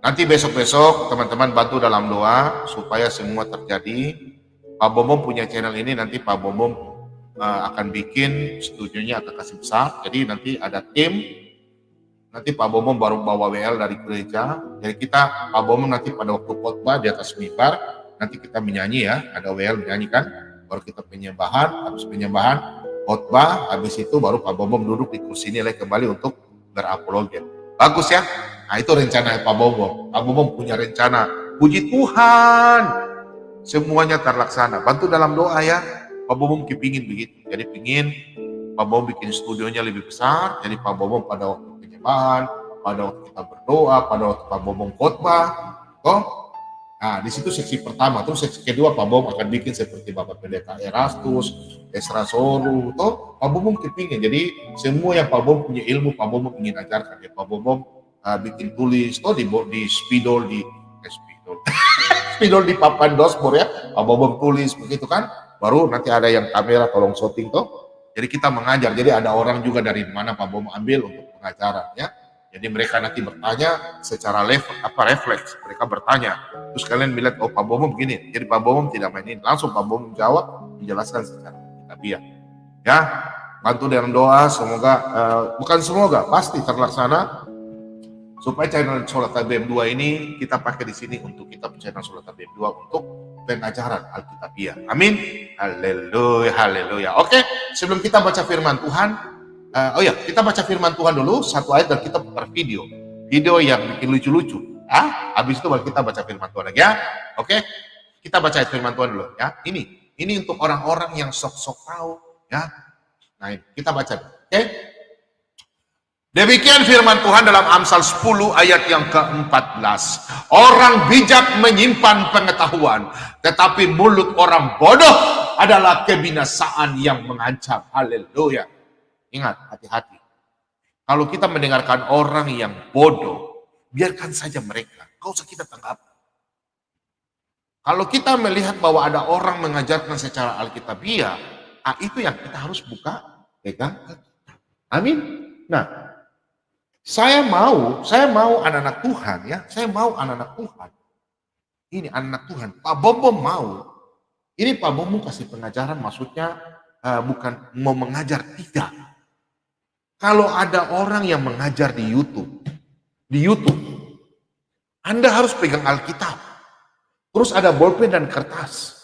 nanti besok-besok teman-teman bantu dalam doa supaya semua terjadi. Pak Bom punya channel ini, nanti Pak Bom akan bikin studionya akan kasih besar. Jadi nanti ada tim, nanti Pak Bom baru bawa WL dari gereja. Jadi kita Pak Bom nanti pada waktu khotbah di atas mimbar, nanti kita menyanyi ya, ada WL menyanyikan, baru kita penyembahan, habis penyembahan khotbah, habis itu baru Pak Bom duduk di kursi nilai kembali untuk berapologia. Bagus ya. Nah itu rencana Pak Bom. Pak Bom punya rencana. Puji Tuhan, semuanya terlaksana. Bantu dalam doa ya. Pak Bom kepingin begitu. Jadi pingin Pak Bom bikin studionya lebih besar. Jadi Pak Bom pada waktu penyembahan, pada waktu kita berdoa, pada waktu Pak Bom khotbah, toh. Nah di situ seksi pertama. Terus seksi kedua Pak Bom akan bikin seperti Bapak Pendeta Erastus, Esra Soru, toh. Pak Bom kepingin. Jadi semua yang Pak Bom punya ilmu, Pak Bom ingin ajarkan. Ya, Pak Bom bikin tulis, toh di spidol di spidol. Spidol di papan dashboard ya. Pak Bom tulis begitu kan. Baru nanti ada yang kamera tolong shooting toh. Jadi kita mengajar. Jadi ada orang juga dari mana Pak Bom ambil untuk pengajaran ya. Jadi mereka nanti bertanya secara refleks. Mereka bertanya. Terus kalian melihat oh Pak Bom begini. Jadi Pak Bom tidak mainin langsung Pak Bom jawab menjelaskan secara kitabiah. Ya, bantu dengan doa, semoga bukan semoga, pasti terlaksana supaya channel Sholat TBM 2 ini kita pakai di sini untuk kita channel Sholat TBM 2 untuk pengajaran Alkitabiah. Amin. Haleluya, haleluya. Oke, sebelum kita baca firman Tuhan, kita baca firman Tuhan dulu satu ayat dan kita putar video yang bikin lucu-lucu. Habis itu baru kita baca firman Tuhan lagi ya. Oke, kita baca ayat firman Tuhan dulu ya. Ini untuk orang-orang yang sok-sok tahu ya. Nah, kita baca. Oke. Demikian firman Tuhan dalam Amsal 10 ayat yang ke-14. Orang bijak menyimpan pengetahuan, tetapi mulut orang bodoh adalah kebinasaan yang mengancam. Haleluya. Ingat, hati-hati. Kalau kita mendengarkan orang yang bodoh, biarkan saja mereka. Gak usah kita tanggapi. Kalau kita melihat bahwa ada orang mengajarkan secara Alkitabiah, itu yang kita harus buka, pegang. Amin. Nah, saya mau anak-anak Tuhan ya, saya mau anak-anak Tuhan. Ini anak Tuhan, Pak Bobo mau. Ini Pak Bobo kasih pengajaran maksudnya bukan mau mengajar, tidak. Kalau ada orang yang mengajar di YouTube, Anda harus pegang Alkitab. Terus ada bolpen dan kertas.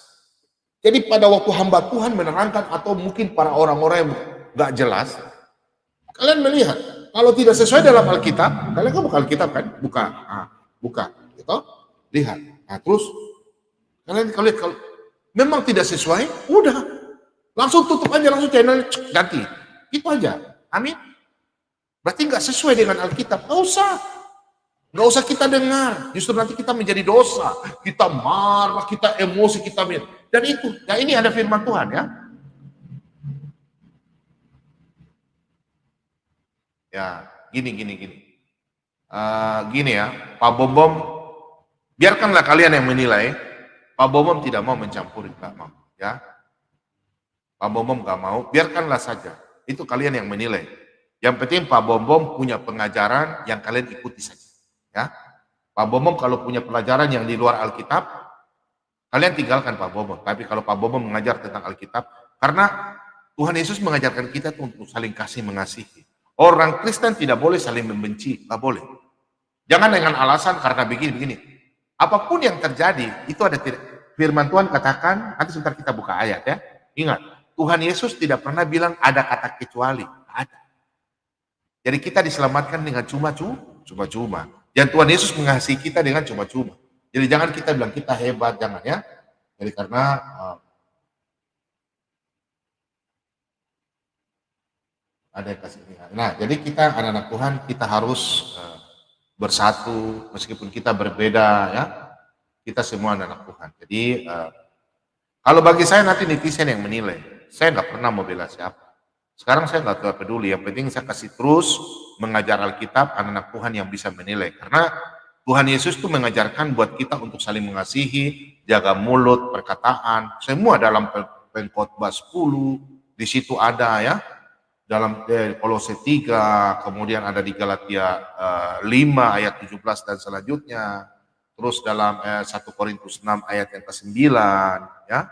Jadi pada waktu hamba Tuhan menerangkan atau mungkin para orang-orang yang gak jelas, kalian melihat, kalau tidak sesuai dalam Alkitab, kalian kan buka Alkitab kan? Buka, gitu. Lihat. Nah, terus kalian kalau memang tidak sesuai, udah langsung tutup aja, langsung channel ganti. Itu aja. Amin. Berarti nggak sesuai dengan Alkitab. Nggak usah kita dengar. Justru nanti kita menjadi dosa. Kita marah, kita emosi, kita dan itu. Nah, ini ada firman Tuhan ya. Ya, gini. Gini ya, Pak Bombom, biarkanlah kalian yang menilai. Pak Bombom tidak mau mencampuri, nggak mau. Ya, Pak Bombom nggak mau, biarkanlah saja. Itu kalian yang menilai. Yang penting Pak Bombom punya pengajaran yang kalian ikuti saja. Ya, Pak Bombom kalau punya pelajaran yang di luar Alkitab, kalian tinggalkan Pak Bombom. Tapi kalau Pak Bombom mengajar tentang Alkitab, karena Tuhan Yesus mengajarkan kita untuk saling kasih mengasihi. Orang Kristen tidak boleh saling membenci, nggak boleh. Jangan dengan alasan karena begini. Apapun yang terjadi, itu ada firman Tuhan katakan, nanti sebentar kita buka ayat ya. Ingat, Tuhan Yesus tidak pernah bilang ada kata kecuali, ada. Jadi kita diselamatkan dengan cuma-cuma. Dan Tuhan Yesus mengasihi kita dengan cuma-cuma. Jadi jangan kita bilang kita hebat, jangan ya. Jadi karena ada yang kasih. Nah, jadi kita anak-anak Tuhan, kita harus bersatu meskipun kita berbeda ya. Kita semua anak-anak Tuhan. Jadi kalau bagi saya nanti netizen yang menilai. Saya nggak pernah mau bela siapa. Sekarang saya nggak peduli. Yang penting saya kasih terus mengajar Alkitab, anak-anak Tuhan yang bisa menilai. Karena Tuhan Yesus itu mengajarkan buat kita untuk saling mengasihi, jaga mulut, perkataan, semua dalam Pengkhotbah 10 di situ ada ya. Dalam Kolose 3, kemudian ada di Galatia 5 ayat 17 dan selanjutnya. Terus dalam 1 Korintus 6 ayat yang ke-9 ya.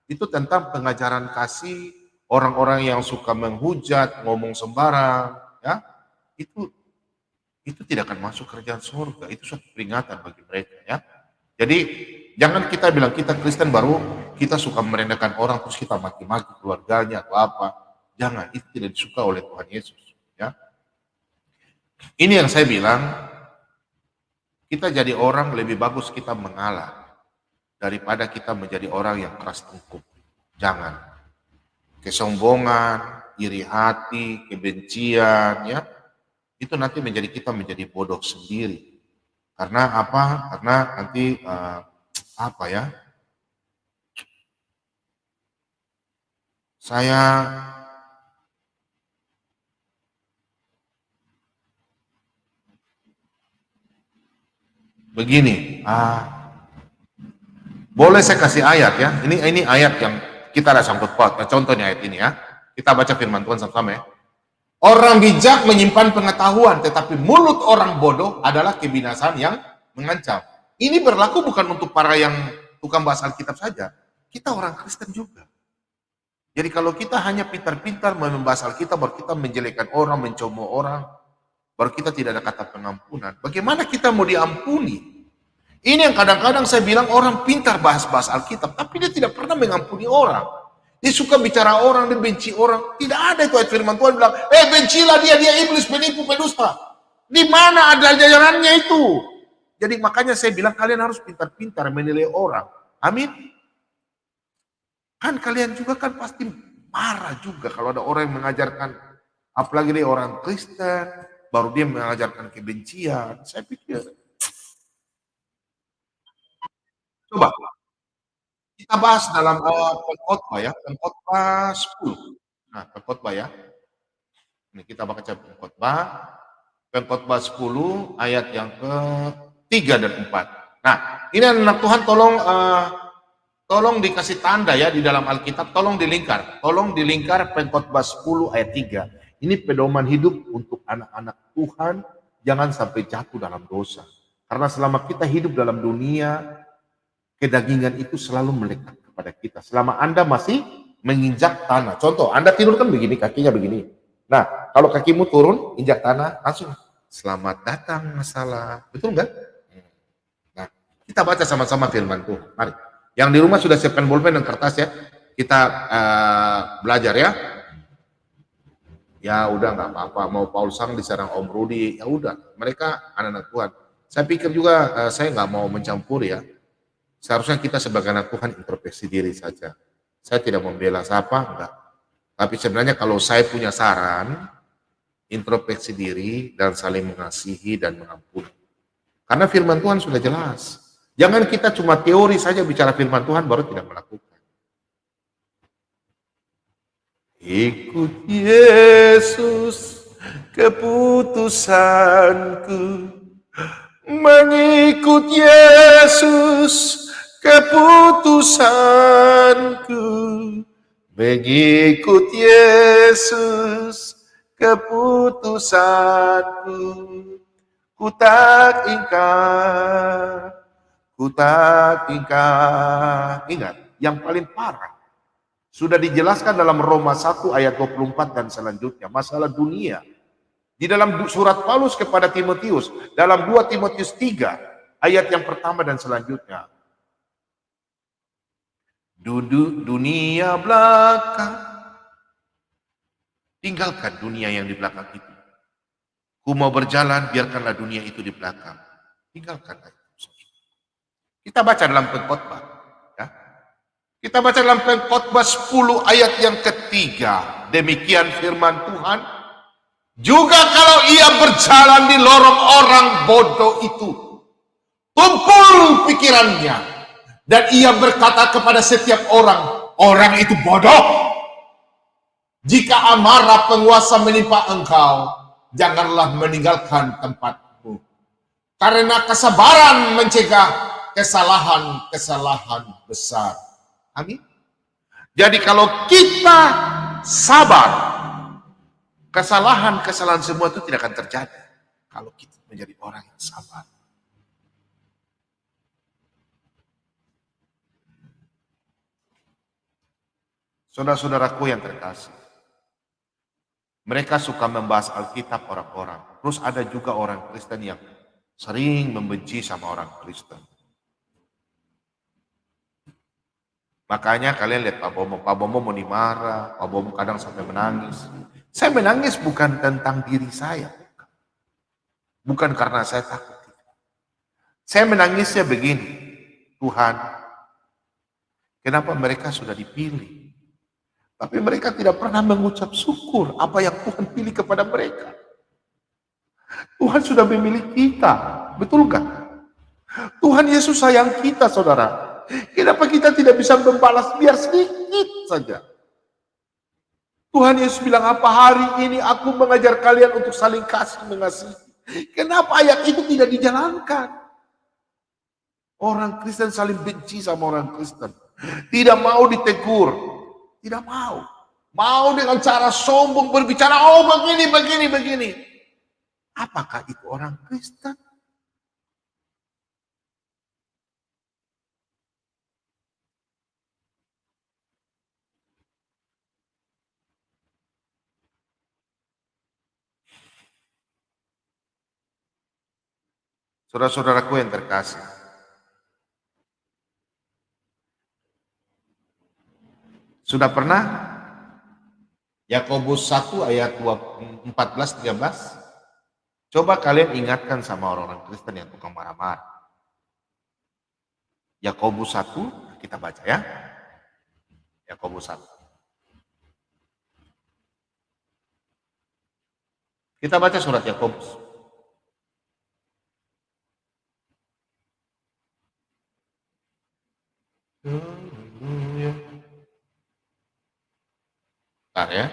Itu tentang pengajaran kasih orang-orang yang suka menghujat, ngomong sembarang ya. Itu tidak akan masuk kerajaan surga. Itu suatu peringatan bagi mereka ya. Jadi jangan kita bilang kita Kristen baru kita suka merendahkan orang terus kita maki-maki keluarganya atau apa. Jangan, itu tidak disuka oleh Tuhan Yesus. Ya. Ini yang saya bilang, kita jadi orang lebih bagus kita mengalah daripada kita menjadi orang yang keras tengkuk. Jangan. Kesombongan, iri hati, kebencian, ya itu nanti menjadi kita menjadi bodoh sendiri. Karena apa? Karena nanti saya begini, boleh saya kasih ayat ya? Ini ayat yang kita ada sangkut paut. Nah, contohnya ayat ini ya. Kita baca firman Tuhan sama-sama ya. Orang bijak menyimpan pengetahuan, tetapi mulut orang bodoh adalah kebinasaan yang mengancam. Ini berlaku bukan untuk para yang tukang bahasa Alkitab saja. Kita orang Kristen juga. Jadi kalau kita hanya pintar-pintar membahas Alkitab, baru kita menjelekkan orang, mencomot orang, baru kita tidak ada kata pengampunan. Bagaimana kita mau diampuni? Ini yang kadang-kadang saya bilang orang pintar bahas-bahas Alkitab, tapi dia tidak pernah mengampuni orang. Dia suka bicara orang, dia benci orang. Tidak ada itu ayat firman Tuhan bilang, bencilah dia iblis, penipu, pendusta. Di mana ada jajarannya itu? Jadi makanya saya bilang kalian harus pintar-pintar menilai orang. Amin. Kan kalian juga kan pasti marah juga kalau ada orang yang mengajarkan, apalagi dia orang Kristen, baru dia mengajarkan kebencian. Saya pikir, coba kita bahas dalam pengkhotbah ya, pengkhotbah 10. Nah, pengkhotbah ya. Ini kita baca pengkhotbah 10 ayat yang ke-3 dan 4. Nah, ini anak Tuhan tolong dikasih tanda ya di dalam Alkitab, tolong dilingkar pengkhotbah 10 ayat 3. Ini pedoman hidup untuk anak-anak Tuhan, jangan sampai jatuh dalam dosa. Karena selama kita hidup dalam dunia, kedagingan itu selalu melekat kepada kita. Selama Anda masih menginjak tanah. Contoh, Anda tidur kan begini, kakinya begini. Nah, kalau kakimu turun, injak tanah, langsung selamat datang masalah. Betul nggak? Nah, kita baca sama-sama firman Tuhan. Mari. Yang di rumah sudah siapkan bolpen dan kertas ya. Kita belajar ya. Ya udah nggak apa-apa. Mau Paul Sang diserang Om Rudi, ya udah. Mereka anak-anak Tuhan. Saya pikir juga saya nggak mau mencampur ya. Seharusnya kita sebagai anak Tuhan introspeksi diri saja. Saya tidak membela siapa, enggak. Tapi sebenarnya kalau saya punya saran, introspeksi diri dan saling mengasihi dan mengampuni. Karena firman Tuhan sudah jelas. Jangan kita cuma teori saja bicara firman Tuhan baru tidak melakukan. Ikut Yesus keputusanku, mengikut Yesus keputusanku, mengikut Yesus keputusanku, ku tak ingkar, ku tak ingkar. Ingat, yang paling parah sudah dijelaskan dalam Roma 1 ayat 24 dan selanjutnya, masalah dunia. Di dalam surat Paulus kepada Timotius, dalam 2 Timotius 3, ayat yang pertama dan selanjutnya. Duduk dunia belakang, tinggalkan dunia yang di belakang itu. Ku mau berjalan, biarkanlah dunia itu di belakang. Tinggalkanlah. Kita baca dalam pengkhotbah. Ya. Kita baca dalam pengkhotbah 10 ayat yang ketiga. Demikian firman Tuhan. Juga kalau ia berjalan di lorong orang bodoh itu, tumpul pikirannya, dan ia berkata kepada setiap orang itu bodoh. Jika amarah penguasa menimpa engkau, janganlah meninggalkan tempatmu. Karena kesabaran mencegah kesalahan-kesalahan besar. Amin. Jadi kalau kita sabar, kesalahan-kesalahan semua itu tidak akan terjadi. Kalau kita menjadi orang yang sabar. Saudara-saudaraku yang terkasih, mereka suka membahas Alkitab orang-orang. Terus ada juga orang Kristen yang sering membenci sama orang Kristen. Makanya kalian lihat Pak Bomo mau dimarah, Pak Bomo kadang sampai menangis. Saya menangis bukan tentang diri saya. Bukan karena saya takut. Saya menangisnya begini, Tuhan, kenapa mereka sudah dipilih? Tapi mereka tidak pernah mengucap syukur apa yang Tuhan pilih kepada mereka. Tuhan sudah memilih kita, betul kan? Tuhan Yesus sayang kita, saudara. Kenapa kita tidak bisa membalas biar sedikit saja? Tuhan Yesus bilang apa? Hari ini aku mengajar kalian untuk saling kasih mengasihi. Kenapa ayat itu tidak dijalankan? Orang Kristen saling benci sama orang Kristen. Tidak mau ditegur. Tidak mau. Mau dengan cara sombong berbicara, oh begini. Apakah itu orang Kristen? Saudara-saudaraku yang terkasih, sudah pernah Yakobus 1 ayat 14-13? Coba kalian ingatkan sama orang-orang Kristen yang tukang marah-marah. Yakobus 1, kita baca ya. Yakobus 1. Kita baca surat Yakobus. Bentar ya.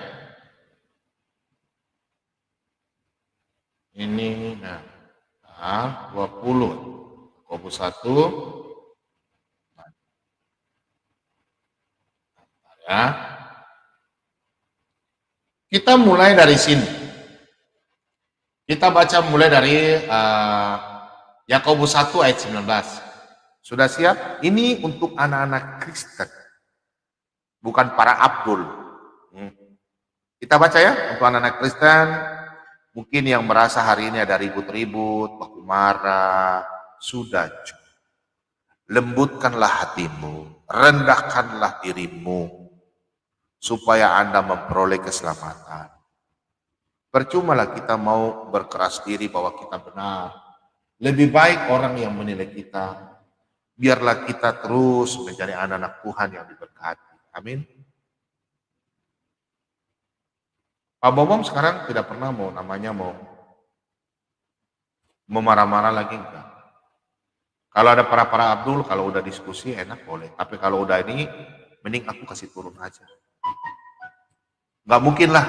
Ini, nah, 20. Yakobus 1. Ya. Kita mulai dari sini. Kita baca mulai dari Yakobus 1 ayat 19. Sudah siap? Ini untuk anak-anak Kristen. Bukan para Abdul. Kita baca ya, untuk anak-anak Kristen. Mungkin yang merasa hari ini ada ribut-ribut, baku marah. Sudah cukup. Lembutkanlah hatimu. Rendahkanlah dirimu. Supaya Anda memperoleh keselamatan. Percumalah kita mau berkeras diri bahwa kita benar. Lebih baik orang yang menilai kita. Biarlah kita terus menjadi anak-anak Tuhan yang diberkati. Amin. Pak Bobom sekarang tidak pernah mau marah-marah lagi enggak. Kalau ada para Abdul, kalau udah diskusi enak boleh. Tapi kalau udah ini, mending aku kasih turun aja. Nggak mungkin lah,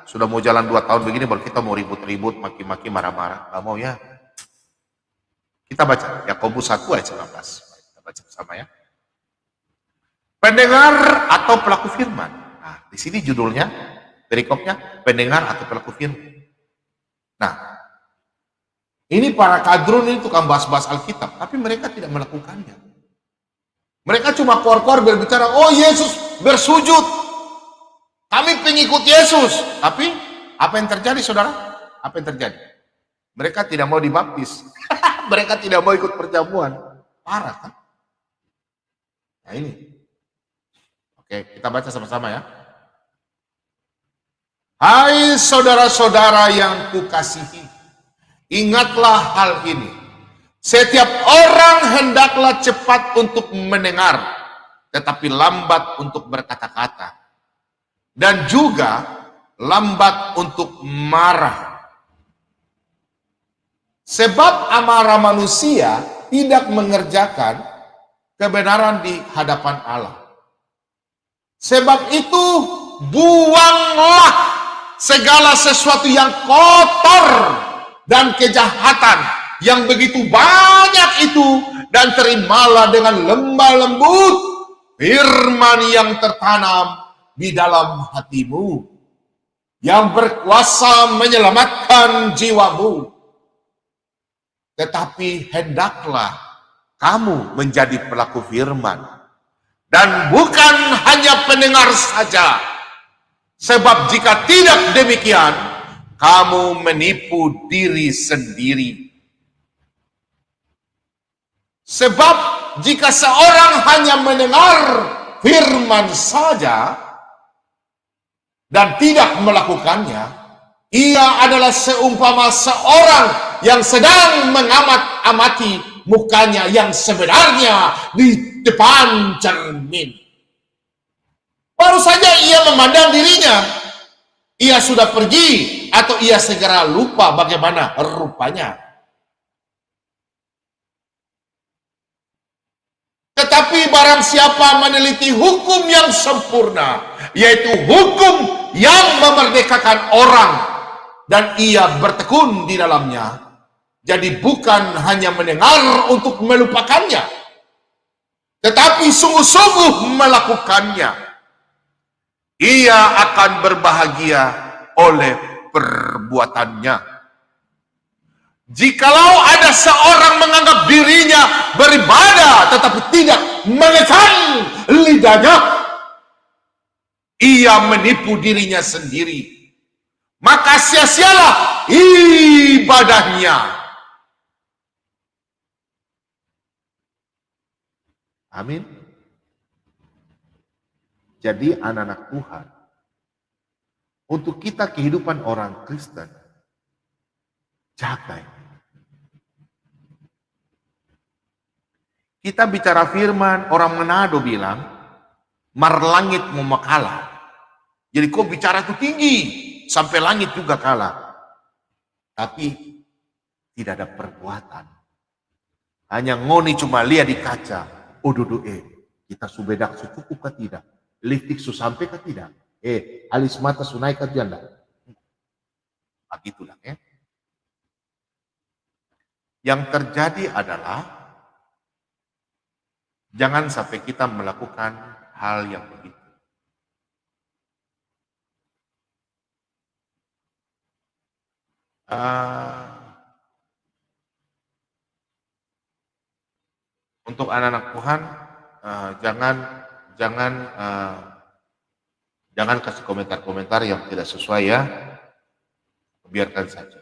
sudah mau jalan 2 tahun begini baru kita mau ribut-ribut, maki-maki, marah-marah. Nggak mau ya. Kita baca, Yakobus 1 ayat 19. Kita baca bersama ya. Pendengar atau pelaku firman. Nah, di sini judulnya, perikopnya, pendengar atau pelaku firman. Nah, ini para kadrun ini tukang bahas-bahas Alkitab, tapi mereka tidak melakukannya. Mereka cuma keluar-keluar berbicara, oh Yesus bersujud. Kami pengikut Yesus. Tapi apa yang terjadi saudara? Apa yang terjadi? Mereka tidak mau dibaptis. Mereka tidak mau ikut perjamuan. Parah kan? Nah ini. Oke, kita baca sama-sama ya. Hai saudara-saudara yang kukasihi. Ingatlah hal ini. Setiap orang hendaklah cepat untuk mendengar. Tetapi lambat untuk berkata-kata. Dan juga lambat untuk marah. Sebab amarah manusia tidak mengerjakan kebenaran di hadapan Allah. Sebab itu buanglah segala sesuatu yang kotor dan kejahatan yang begitu banyak itu, dan terimalah dengan lemah lembut firman yang tertanam di dalam hatimu, yang berkuasa menyelamatkan jiwamu. Tetapi hendaklah kamu menjadi pelaku firman, dan bukan hanya pendengar saja. Sebab jika tidak demikian, kamu menipu diri sendiri. Sebab jika seorang hanya mendengar firman saja, dan tidak melakukannya, ia adalah seumpama seorang yang sedang mengamat-amati mukanya yang sebenarnya di depan cermin. Baru saja ia memandang dirinya, ia sudah pergi atau ia segera lupa bagaimana rupanya. Tetapi barang siapa meneliti hukum yang sempurna, yaitu hukum yang memerdekakan orang, dan ia bertekun di dalamnya, jadi bukan hanya mendengar untuk melupakannya, tetapi sungguh-sungguh melakukannya, ia akan berbahagia oleh perbuatannya. Jikalau ada seorang menganggap dirinya beribadah tetapi tidak mengekang lidahnya, ia menipu dirinya sendiri. Maka sia-sialah ibadahnya. Amin. Jadi anak-anak Tuhan, untuk kita kehidupan orang Kristen, jaga. Kita bicara firman, orang Manado bilang, marlangit mau makalah. Jadi kau bicara itu tinggi, sampai langit juga kalah. Tapi tidak ada perbuatan. Hanya ngoni cuma lihat di kaca, oh duduk kita subedak cukup kah tidak? Liftik su sampai kah tidak? Alis mata su naik kah tidak? Begitulah ya. Yang terjadi adalah jangan sampai kita melakukan hal yang begitu. Untuk anak-anak Tuhan, jangan kasih komentar-komentar yang tidak sesuai ya, biarkan saja.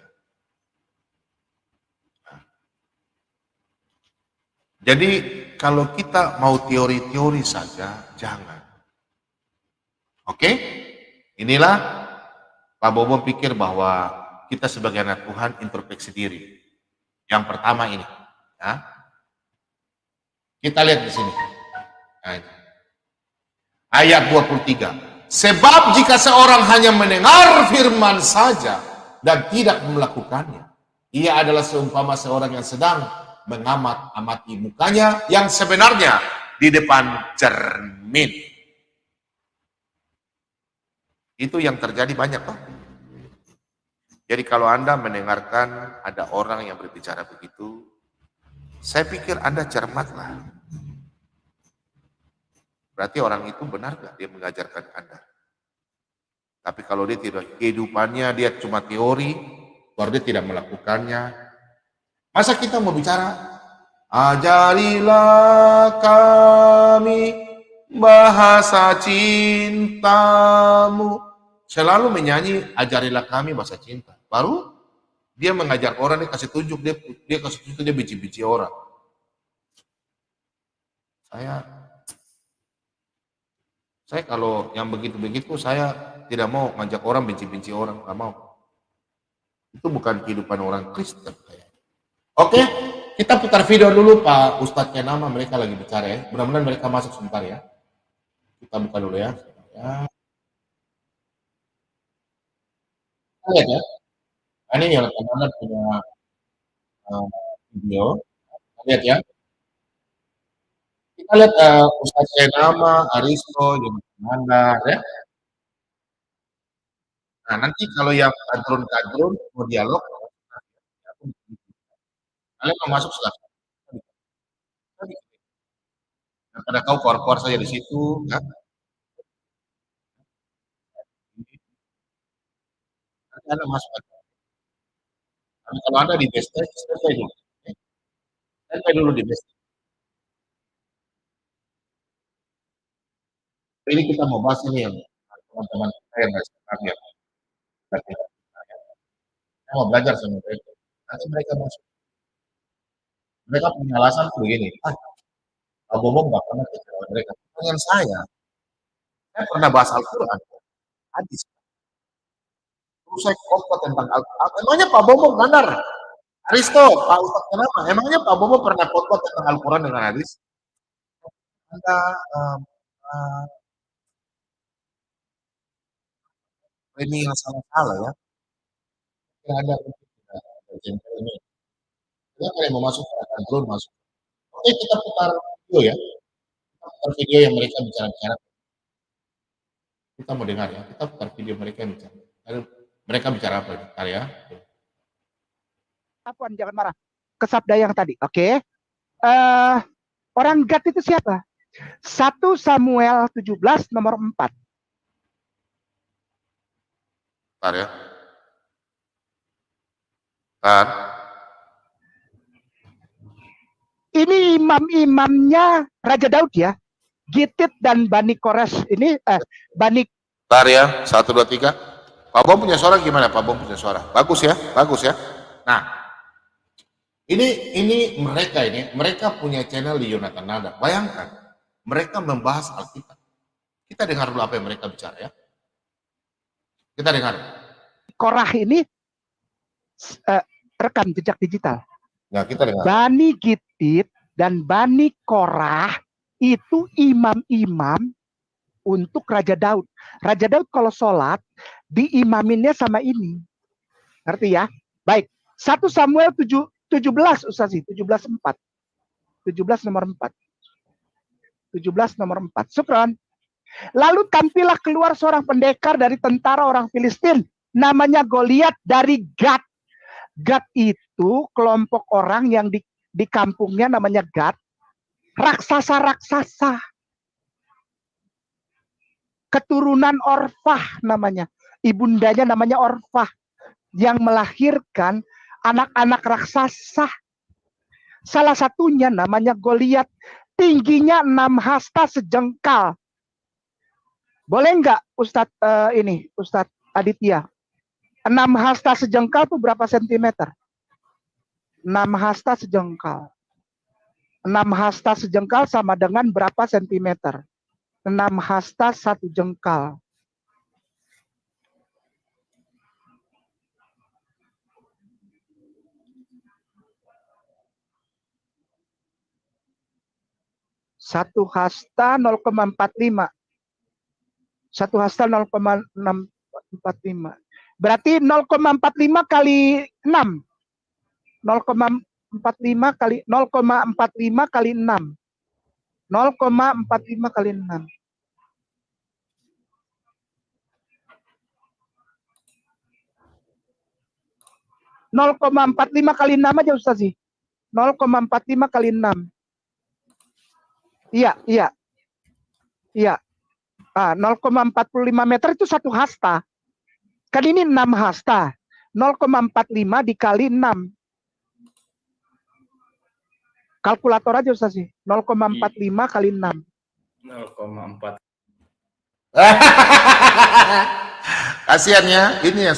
Jadi kalau kita mau teori-teori saja, jangan. Oke? Inilah Pak Bobo pikir bahwa kita sebagai anak Tuhan introspeksi diri. Yang pertama ini, ya. Kita lihat di sini. Nah, ini. Ayat 23. Sebab jika seorang hanya mendengar firman saja dan tidak melakukannya, ia adalah seumpama seorang yang sedang mengamati mukanya yang sebenarnya di depan cermin. Itu yang terjadi banyak, Pak. Jadi kalau Anda mendengarkan ada orang yang berbicara begitu, saya pikir Anda cermatlah. Berarti orang itu benar gak dia mengajarkan Anda? Tapi kalau dia tidak, kehidupannya dia cuma teori, baru dia tidak melakukannya. Masa kita mau bicara, ajarilah kami bahasa cintamu. Selalu menyanyi, ajarilah kami bahasa cinta. Baru dia mengajar orang, dia kasih tunjuk, dia kasih tunjuk, dia benci-benci orang. Saya kalau yang begitu-begitu, saya tidak mau ngajak orang benci-benci orang, nggak mau. Itu bukan kehidupan orang Kristen. Oke, kita putar video dulu Pak Ustadznya nama, mereka lagi bicara ya. Mudah-mudahan mereka masuk sebentar ya. Kita buka dulu ya. Lihat ya. Ini yang teman-teman punya video. Lihat ya. Kita lihat Ustadznya nama, Aristo, Yonanda ya. Nah nanti kalau yang kadrun-kadrun mau dialog, kalian mau masuk silahkan. Daripada kau keluar-keluar saja di situ, ya. Nanti Anda masuk aja. Tapi kalau Anda di best standby dulu. Standby dulu di best. Ini kita mau bahas ini yang teman-teman saya yang ngasih kami ya. Saya mau belajar sama mereka. Nanti mereka masuk. Mereka punya alasan begini. Pak Bobo nggak pernah bicara mereka. Pertanyaan saya pernah bahas Al-Quran, hadis. Terus saya khotbah tentang Al-Quran. Emangnya Pak Bobo benar? Aristo, Pak Ustadz kenapa? Emangnya Pak Bobo pernah khotbah tentang Al-Quran dengan hadis? Anda ini yang salah-salah ya. Kira Anda ini. Kita kalian mau masuk ke kantor masuk. Oke, kita putar video ya. Kita putar video yang mereka bicara-bicara. Kita mau dengar ya. Kita putar video mereka yang bicara. Mereka bicara apa? Bentar ya. Afwan, jangan marah. Ke sabda yang tadi, oke. Orang Gad itu siapa? 1 Samuel 17 nomor 4. Bentar ya. Bentar. Ini imam-imamnya Raja Daud ya. Gitit dan Bani Kores ini Bani. Bentar ya. 1, 2, 3. Pak Bom punya suara gimana? Pak Bom punya suara. Bagus ya. Bagus ya. Nah. Ini mereka punya channel di Yonatan Nada. Bayangkan, mereka membahas Alkitab. Kita dengar dulu apa yang mereka bicara ya. Kita dengar. Korah ini rekam jejak digital. Nah, kita dengar. Bani Gitit dan Bani Korah itu imam-imam untuk Raja Daud. Raja Daud kalau sholat, diimaminnya sama ini. Ngerti ya? Baik. 1 Samuel 17, Ustazi. 17:4. 17 nomor 4. 17 nomor 4. Sukron. Lalu tampillah keluar seorang pendekar dari tentara orang Filistin. Namanya Goliat dari Gad. Gad itu kelompok orang yang di kampungnya namanya Gad. Raksasa-raksasa. Keturunan Orfah namanya. Ibundanya namanya Orfah. Yang melahirkan anak-anak raksasa. Salah satunya namanya Goliat. Tingginya 6 hasta sejengkal. Boleh nggak Ustadz Ustadz Aditya? 6 hasta sejengkal itu berapa sentimeter? 6 hasta sejengkal. 6 hasta sejengkal sama dengan berapa sentimeter? 6 hasta 1 jengkal. Satu hasta 0,45. 1 hasta 0,645. Berarti 0,45 kali 6. 0,45 kali 0,45 kali 6. 0,45 kali 6. 0,45 kali 6 aja Ustazi. 0,45 kali 6. Iya. 0,45 meter itu 1 hasta. Kan ini 6 hasta. 0,45 dikali 6. Kalkulator aja Ustaz sih. 0,45 kali 6. 0,4. Kasiannya, ini yang saya